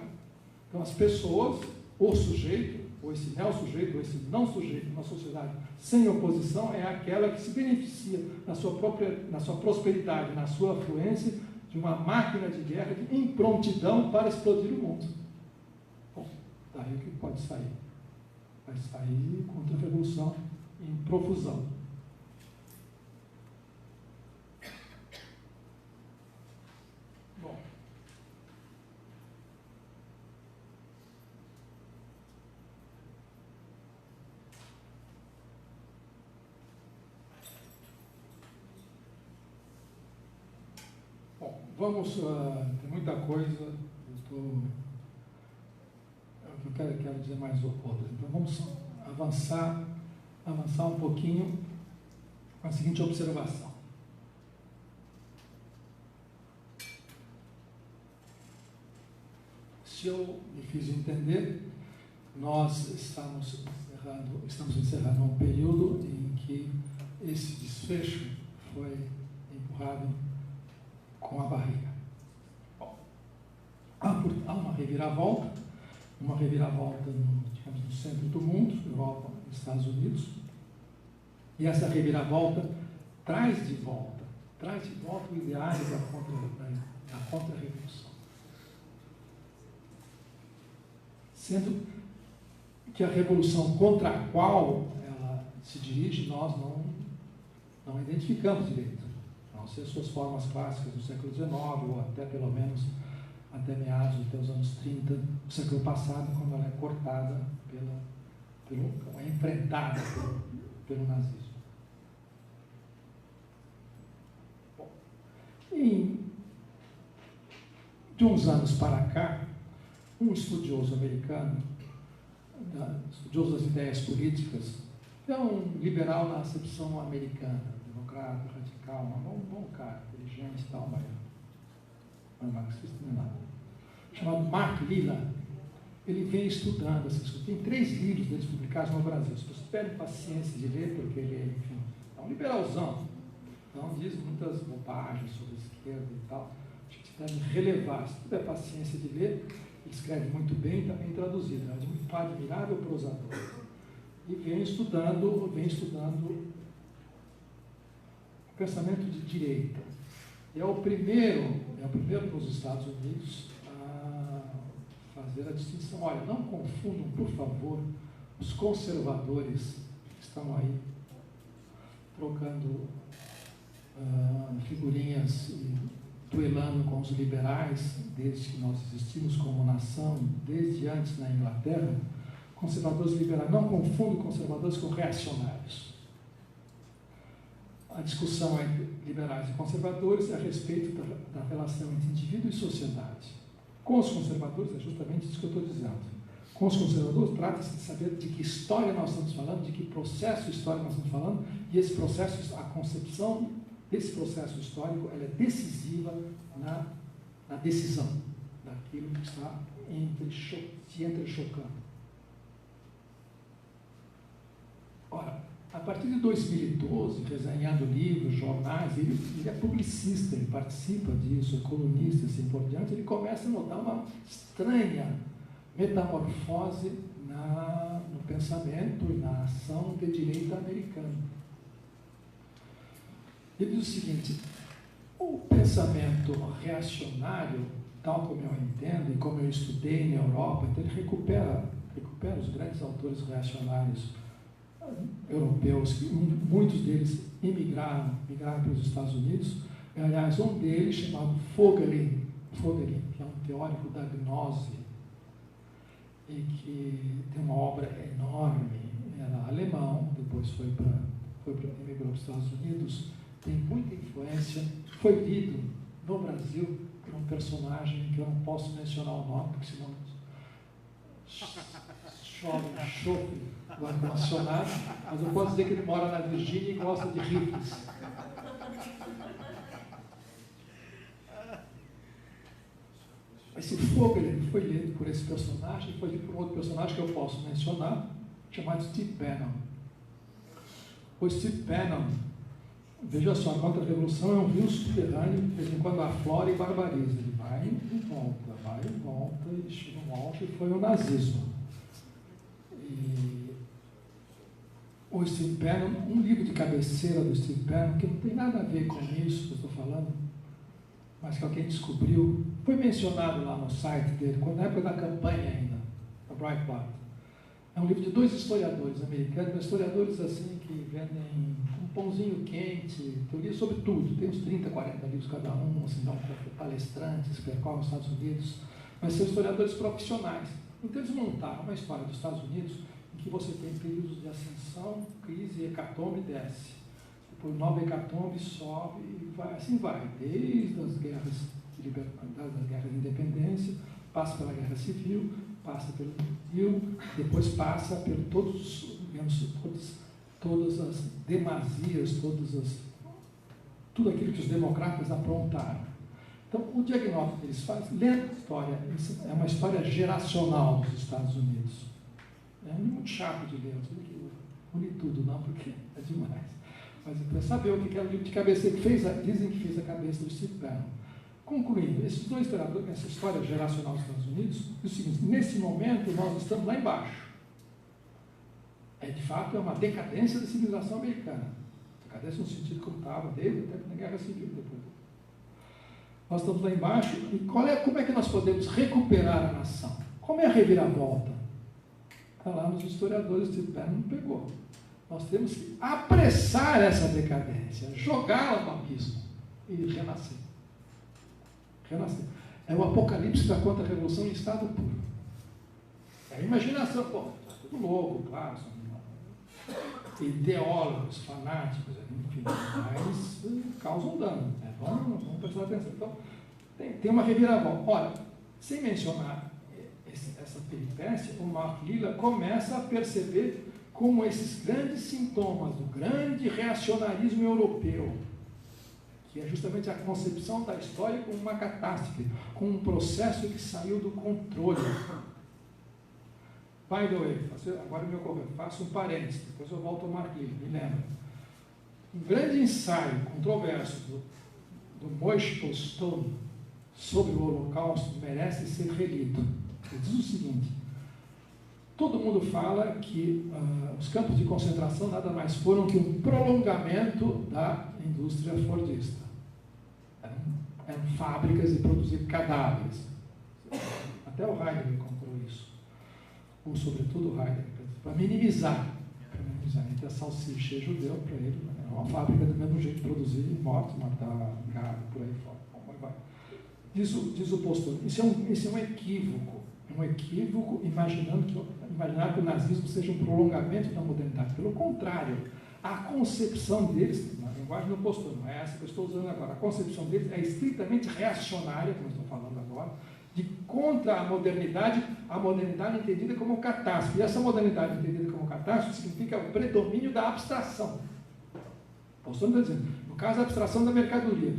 Então as pessoas, o sujeito, ou esse neo-sujeito, ou esse não-sujeito, uma sociedade sem oposição, é aquela que se beneficia na sua prosperidade, na sua afluência, de uma máquina de guerra de improntidão para explodir o mundo. Bom, daí o que pode sair? Vai sair contra a revolução em profusão. Bom, vamos, tem muita coisa, eu quero dizer mais outras. Então vamos avançar um pouquinho com a seguinte observação. Se eu me fiz entender, nós estamos encerrando um período em que esse desfecho foi empurrado com a barriga. Bom, há uma reviravolta no centro do mundo, Europa e Estados Unidos, e essa reviravolta traz de volta o ideário da contra-revolução. Sendo que a revolução contra a qual ela se dirige, nós não identificamos direito. Não sei as suas formas clássicas do século XIX, ou até pelo menos até meados, até os anos 30 do século passado, quando ela é cortada é enfrentada pelo nazismo. Bom, de uns anos para cá, um estudioso americano, estudioso das ideias políticas, é um liberal na acepção americana, democrata, radical, um bom cara, inteligente e tal, mas não é marxista nem nada, chamado Mark Lilla. Ele vem estudando essas coisas. Tem 3 livros deles publicados no Brasil. Se vocês tiverem paciência de ler, porque ele, enfim, é um liberalzão, então diz muitas bobagens sobre a esquerda e tal, acho que você deve relevar. Se tiver paciência de ler, ele escreve muito bem, está bem traduzido. É um admirável prosador. E vem estudando o pensamento de direita. E é o primeiro nos Estados Unidos a fazer a distinção. Olha, não confundam, por favor, os conservadores que estão aí trocando figurinhas e duelando com os liberais, desde que nós existimos como nação, desde antes na Inglaterra. Conservadores e liberais, não confundam conservadores com reacionários. A discussão entre liberais e conservadores é a respeito da relação entre indivíduo e sociedade. Com os conservadores, é justamente isso que eu estou dizendo. Com os conservadores, trata-se de saber de que história nós estamos falando, de que processo histórico nós estamos falando, e esse processo, a concepção desse processo histórico, ela é decisiva na decisão daquilo que está se entrechocando. Ora, a partir de 2012, resenhando livros, jornais, ele é publicista, ele participa disso, é colunista, assim por diante, ele começa a notar uma estranha metamorfose no pensamento e na ação de direita americano. Ele diz o seguinte: o pensamento reacionário, tal como eu entendo e como eu estudei na Europa, então ele recupera os grandes autores reacionários europeus, que muitos deles migraram para os Estados Unidos. Aliás, um deles, chamado Vogelin, que é um teórico da gnose, e que tem uma obra enorme, era alemão, depois emigrou para os Estados Unidos, tem muita influência, foi lido no Brasil por um personagem que eu não posso mencionar o nome, porque senão chove o ar-condicionado, mas eu posso dizer que ele mora na Virgínia e gosta de rifles. Esse fogo ele foi lido por esse personagem, foi lido por um outro personagem que eu posso mencionar, chamado Steve Bannon. O Steve Bannon, veja só, a contra-revolução é um rio subterrâneo, de vez em quando aflora e barbariza. Ele vai e volta, e chega um auge, e foi o nazismo. E o Steve Bannon, um livro de cabeceira do Steve Bannon, que não tem nada a ver com isso que eu estou falando, mas que alguém descobriu, foi mencionado lá no site dele, na época da campanha ainda, da Breitbart. É um livro de 2 historiadores americanos, historiadores assim que vendem um pãozinho quente, teoria sobre tudo, tem uns 30, 40 livros cada um, assim, dão palestrantes, percorrem os Estados Unidos, mas são historiadores profissionais. Então eles montaram uma história dos Estados Unidos em que você tem períodos de ascensão, crise, hecatombe e desce. Depois nova hecatombe, sobe e vai, assim vai, desde as guerras de liberdade, das guerras de independência, passa pela guerra civil, passa pelo Brasil, depois passa por todas as demasias, tudo aquilo que os democratas aprontaram. Então, o diagnóstico que eles fazem, lendo a história, é uma história geracional dos Estados Unidos. É muito chato de ler, não li tudo não, porque é demais. Mas para saber o que é o livro de cabeceira que dizem que fez a cabeça do Steve Bannon. Concluindo, esses 2 historiadores, essa história geracional dos Estados Unidos, é o seguinte: nesse momento nós estamos lá embaixo. De fato, é uma decadência da civilização americana. Decadência no sentido como estava desde até na Guerra Civil depois. Nós estamos lá embaixo e como é que nós podemos recuperar a nação? Como é a reviravolta? Está lá nos historiadores, Steve Bannon não pegou. Nós temos que apressar essa decadência, jogá-la no abismo e renascer. É o apocalipse da contra-revolução em estado puro. É a imaginação, está tudo louco, claro, são ideólogos, fanáticos, enfim, mas causam dano. Né? Vamos prestar atenção. Então, tem uma reviravolta. Olha, sem mencionar essa peripécia, o Mark Lilla começa a perceber como esses grandes sintomas do grande reacionarismo europeu, que é justamente a concepção da história como uma catástrofe, como um processo que saiu do controle. By the way, agora me ocorreu, faço um parênteses, depois eu volto ao Mark Lilla, me lembra. Um grande ensaio controverso do Moishe Postone sobre o Holocausto merece ser relido. Ele diz o seguinte: todo mundo fala que os campos de concentração nada mais foram que um prolongamento da indústria fordista. Eram fábricas de produzir cadáveres. Até o Heidegger comprou isso. Ou, sobretudo, o Heidegger, para minimizar. Entre a salsicha e judeu, para ele, é uma fábrica do mesmo jeito de produzir mortos, matar gado, por aí fora. Bom, vai. Diz o Postone, isso é um equívoco. Um equívoco imaginar que o nazismo seja um prolongamento da modernidade. Pelo contrário, a concepção deles, na linguagem do Postone, não é essa que eu estou usando agora, a concepção deles é estritamente reacionária, como eu estou falando agora, de contra a modernidade entendida como catástrofe. E essa modernidade entendida como catástrofe significa o predomínio da abstração. Postone está dizendo, no caso, a abstração da mercadoria.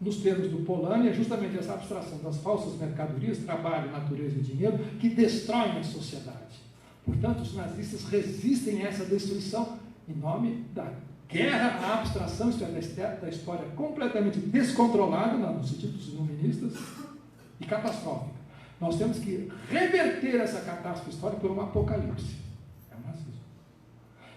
Nos termos do Polanyi, é justamente essa abstração das falsas mercadorias, trabalho, natureza e dinheiro, que destroem a sociedade. Portanto, os nazistas resistem a essa destruição em nome da guerra à abstração, isto é, da história completamente descontrolada, no sentido dos iluministas, e catastrófica. Nós temos que reverter essa catástrofe histórica por um apocalipse. É um racismo.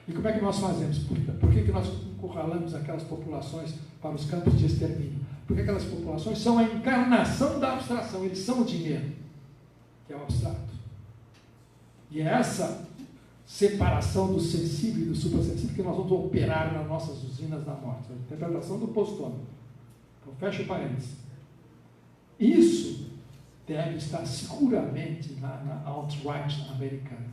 E como é que nós fazemos? Por que nós encurralamos aquelas populações para os campos de extermínio? Porque aquelas populações são a encarnação da abstração, eles são o dinheiro, que é o abstrato. E é essa separação do sensível e do suprassensível que nós vamos operar nas nossas usinas da morte. A interpretação do postômico. Então, fecha o parênteses. Isso deve estar seguramente na alt-right americana.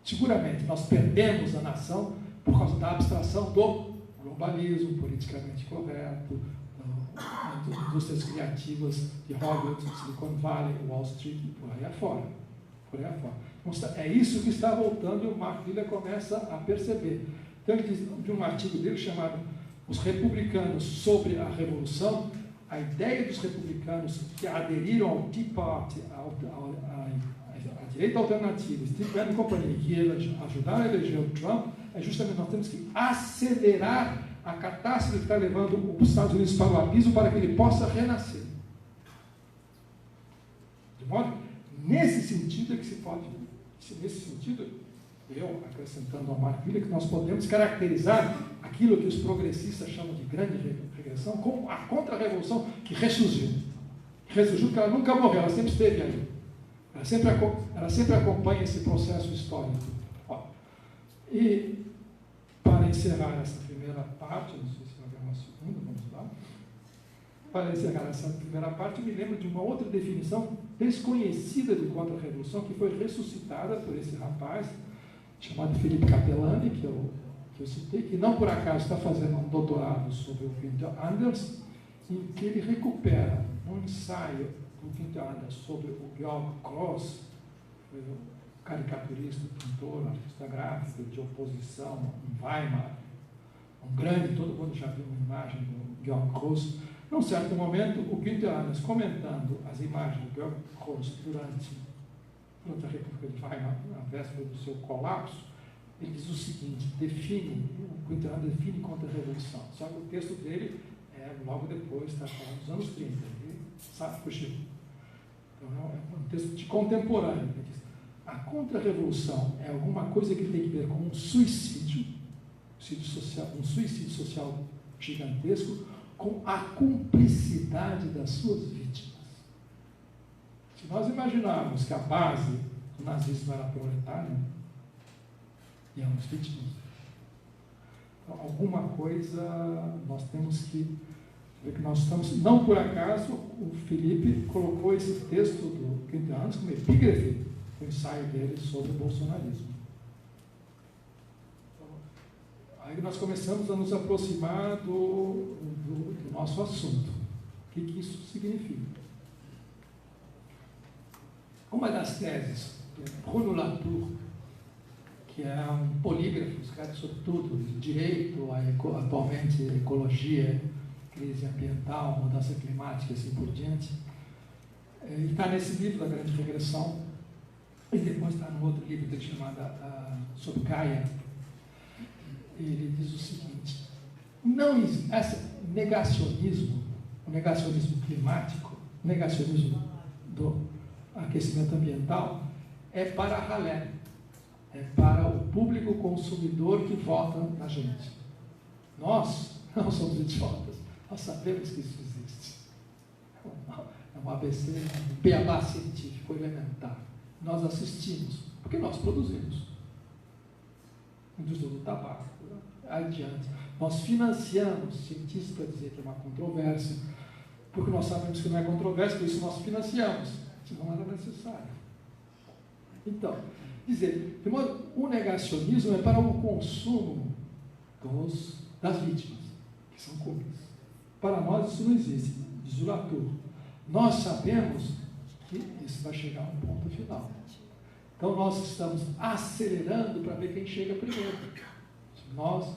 Seguramente, nós perdemos a nação por causa da abstração do globalismo politicamente correto, das indústrias criativas de Hollywood, Silicon Valley, Wall Street e por aí afora. Por aí afora. Então, é isso que está voltando e o Mark Wheeler começa a perceber. Então, ele diz, de um artigo dele chamado Os Republicanos sobre a Revolução, a ideia dos republicanos que aderiram ao Tea Party, à direita alternativa, Steve Bannon e companhia, que ajudaram a eleger o Trump, é justamente nós temos que acelerar a catástrofe que está levando os Estados Unidos para o abismo para que ele possa renascer. De modo, nesse sentido é que se pode, nesse sentido, eu, acrescentando ao Mark Wheeler, que nós podemos caracterizar aquilo que os progressistas chamam de grande regressão como a contra-revolução que ressurgiu. Ressurgiu porque ela nunca morreu, ela sempre esteve aí. Ela sempre acompanha esse processo histórico. Ó, e, para encerrar essa primeira parte, não sei se vai haver uma segunda, vamos lá. Para encerrar essa primeira parte, eu me lembro de uma outra definição desconhecida de contra-revolução que foi ressuscitada por esse rapaz, chamado Felipe Capellani, que eu citei, que não por acaso está fazendo um doutorado sobre o Günther Anders, em que ele recupera um ensaio do Günther Anders sobre o Georg Gross, que foi um caricaturista, pintor, artista gráfico, de oposição em Weimar, um grande, todo mundo já viu uma imagem do Georg Gross. Num certo momento, o Günther Anders, comentando as imagens do Georg Gross durante a República de Weimar, na véspera do seu colapso, ele diz o seguinte, o Günther Anders define contra-revolução. Só que o texto dele é logo depois, está falando dos anos 30, ele sabe fugir. Então é um texto de contemporâneo. Ele diz, a contra-revolução é alguma coisa que tem que ver com um suicídio social gigantesco, com a cumplicidade das suas vítimas. Se nós imaginarmos que a base do nazismo era proletária, e eram os vítimas, então, alguma coisa nós temos que ver que nós estamos. Não por acaso, o Felipe colocou esse texto do Günther Anders como epígrafe do ensaio dele sobre o bolsonarismo. Aí nós começamos a nos aproximar do nosso assunto. O que isso significa? Uma das teses do Bruno Latour, que é um polígrafo, escreve sobre tudo, direito, atualmente ecologia, crise ambiental, mudança climática e assim por diante, ele está nesse livro da Grande Regressão, e depois está no outro livro dele chamado sobre Gaia. Ele diz o seguinte, esse negacionismo, o negacionismo climático, o negacionismo do aquecimento ambiental, é para a ralé, é para o público consumidor que vota na gente. Nós não somos idiotas, nós sabemos que isso existe. É um ABC, um beabá científico elementar. Nós assistimos, porque nós produzimos. Indústria do tabaco, adiante. Nós financiamos cientistas para dizer que é uma controvérsia, porque nós sabemos que não é controvérsia, por isso nós financiamos, se não era necessário. Então, dizer, de modo, o negacionismo é para o consumo das vítimas, que são comuns. Para nós isso não existe, diz o Latour. Nós sabemos que isso vai chegar a um ponto final. Então nós estamos acelerando para ver quem chega primeiro.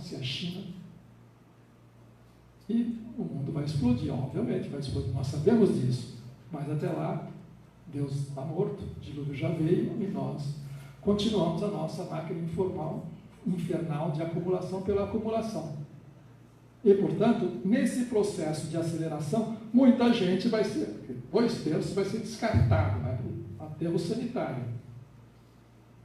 Se a China. E o mundo vai explodir, obviamente vai explodir, nós sabemos disso. Mas até lá, Deus está morto, o dilúvio já veio e nós continuamos a nossa máquina infernal de acumulação pela acumulação. E, portanto, nesse processo de aceleração, muita gente vai ser, 2/3 vai ser descartado, vai para aterro sanitário.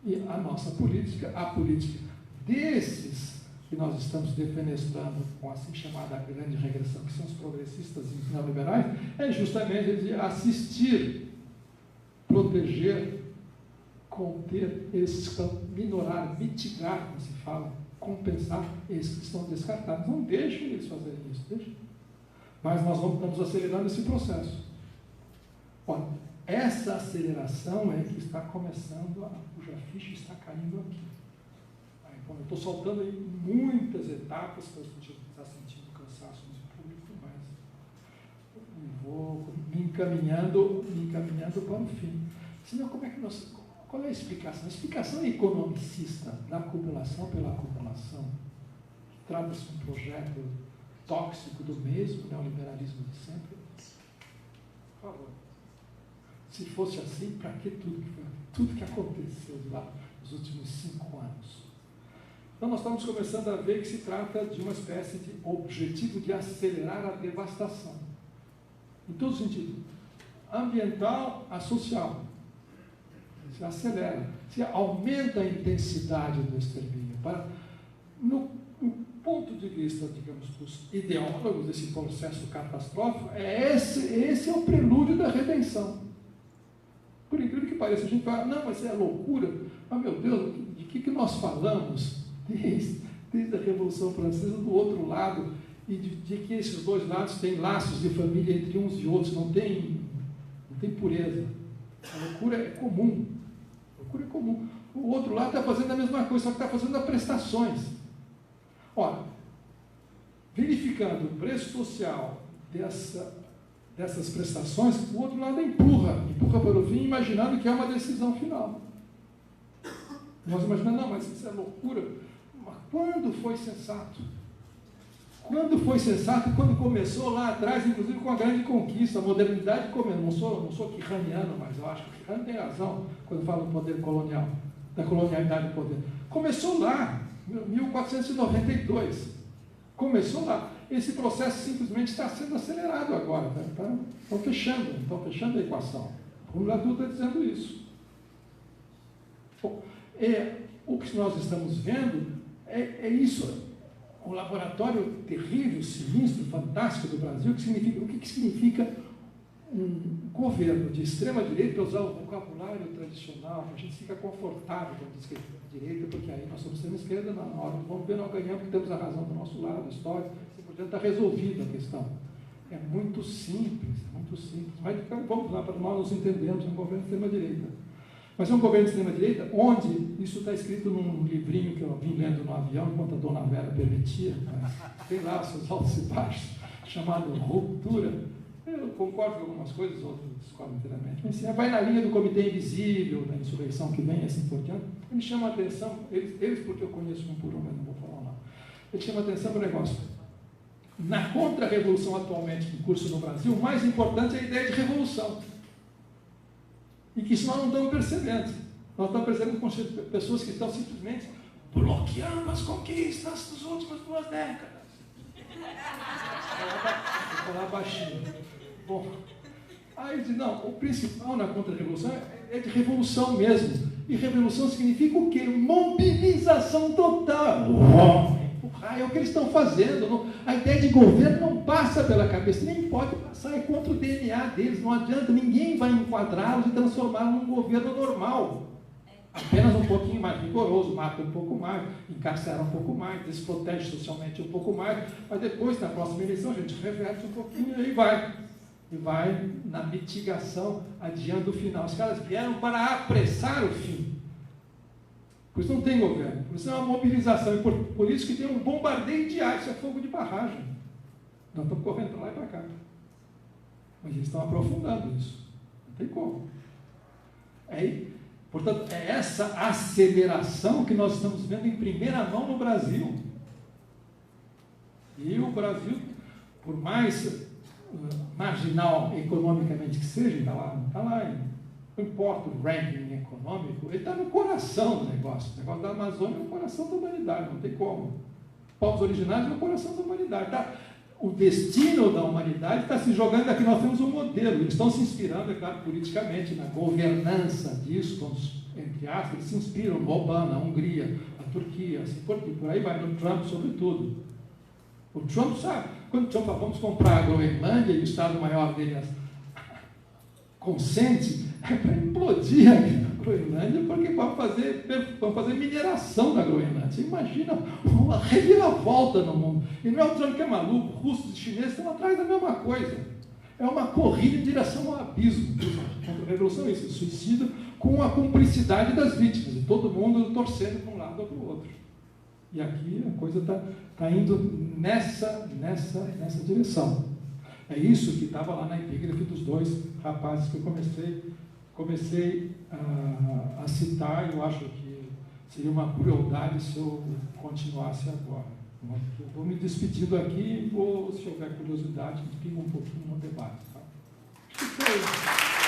E a nossa política, a política desses que nós estamos defenestrando com a assim chamada grande regressão, que são os progressistas e neoliberais, é justamente assistir, proteger, conter esses, minorar, mitigar, como se fala, compensar esses que estão descartados. Não deixem eles fazerem isso, deixem. Mas nós estamos acelerando esse processo. Olha, essa aceleração é que está começando, cuja ficha está caindo aqui. Aí, bom, eu estou soltando aí muitas etapas, que a gente está sentindo cansaço nesse público, mas vou me encaminhando para o fim. Senão, como é que nós... Qual é a explicação? A explicação é economicista, da acumulação pela acumulação. Trata-se de um projeto tóxico do mesmo neoliberalismo de sempre. Por favor. Se fosse assim, para que tudo que aconteceu lá nos últimos 5 anos? Então, nós estamos começando a ver que se trata de uma espécie de objetivo de acelerar a devastação. Em todo sentido. Ambiental a social. Se acelera, se aumenta a intensidade do extermínio. No ponto de vista, digamos, dos ideólogos desse processo catastrófico, esse é o prelúdio da redenção. Por incrível que pareça, a gente fala, não, mas é loucura. Mas, meu Deus, de que nós falamos desde a Revolução Francesa, do outro lado, e de que esses dois lados têm laços de família entre uns e outros, não tem pureza. A loucura é comum. É comum. O outro lado está fazendo a mesma coisa, só que está fazendo as prestações. Ora, verificando o preço social dessas prestações, o outro lado empurra para o fim, imaginando que é uma decisão final. Nós imaginamos, não, mas isso é loucura. Mas quando foi sensato? Quando foi sensato? Quando começou lá atrás, inclusive com a grande conquista, a modernidade começou. Não sou quirraniano, mas eu acho que Quirrano tem razão quando fala do poder colonial, da colonialidade do poder. Começou lá, 1492. Começou lá. Esse processo simplesmente está sendo acelerado agora. Estão fechando a equação. O Ladu está dizendo isso. Bom, o que nós estamos vendo é isso. Um laboratório terrível, sinistro, fantástico do Brasil, o que significa um governo de extrema-direita, para usar o vocabulário tradicional, a gente fica confortável quando diz que é direita, porque aí nós somos extrema-esquerda, na hora vamos ver, nós ganhamos, porque temos a razão do nosso lado, histórico, assim, portanto está resolvida a questão. É muito simples, mas vamos lá, para nós nos entendermos, é um governo de extrema-direita. Mas é um governo de extrema-direita onde isso está escrito num livrinho que eu vim lendo no avião, enquanto a dona Vera permitia, mas tem lá seus altos e baixos, chamado Ruptura. Eu concordo com algumas coisas, outras discordo inteiramente. Mas assim, vai na linha do Comitê Invisível, da insurreição que vem, assim por diante. Ele chama a atenção, eles porque eu conheço um por um, mas não vou falar não. Ele chama a atenção para o negócio. Na contra-revolução atualmente em curso no Brasil, o mais importante é a ideia de revolução. E que isso nós não estamos percebendo. Nós estamos percebendo com pessoas que estão simplesmente bloqueando as conquistas das últimas 2 décadas. Vou falar baixinho. Bom, aí ele diz, não, o principal na contra-revolução é de revolução mesmo. E revolução significa o quê? Mobilização total. É o que eles estão fazendo. A ideia de governo não passa pela cabeça, nem pode passar, é contra o DNA deles. Não adianta, ninguém vai enquadrá-los e transformá-los num governo normal. Apenas um pouquinho mais rigoroso, mata um pouco mais, encarcera um pouco mais, desprotege socialmente um pouco mais, mas depois, na próxima eleição, a gente reverte um pouquinho e vai. E vai na mitigação, adiando o final. Os caras vieram para apressar o fim. Por isso não tem governo, por isso é uma mobilização, e por isso que tem um bombardeio diário, isso é fogo de barragem. Nós estamos correndo para lá e para cá. Mas eles estão aprofundando isso. Não tem como. Portanto, é essa aceleração que nós estamos vendo em primeira mão no Brasil. E o Brasil, por mais marginal economicamente que seja, está lá, não importa o ranking econômico, ele está no coração do negócio. O negócio da Amazônia é o coração da humanidade, não tem como. Povos originários é o coração da humanidade. Tá? o destino da humanidade está se jogando aqui. Nós temos um modelo. Eles estão se inspirando, é claro, politicamente, na governança disso, entre aspas, eles se inspiram no Obama, na Hungria, na Turquia, assim, por aí vai, no Trump, sobretudo. O Trump sabe, quando o Trump fala, vamos comprar a Groenlândia e o Estado-Maior dele consente, é para implodir a Groenlândia, porque vão fazer mineração da Groenlândia. Você imagina uma reviravolta no mundo. E não é o Trump que é maluco, russos e chineses estão atrás da mesma coisa. É uma corrida em direção ao abismo. A revolução é isso, suicida com a cumplicidade das vítimas, e todo mundo torcendo para um lado ou para o outro. E aqui a coisa está indo nessa direção. É isso que estava lá na epígrafe dos dois rapazes que eu comecei a citar, e eu acho que seria uma crueldade se eu continuasse agora. Eu vou me despedindo aqui e vou, se houver curiosidade, fico um pouquinho no debate. Tá? Acho que foi.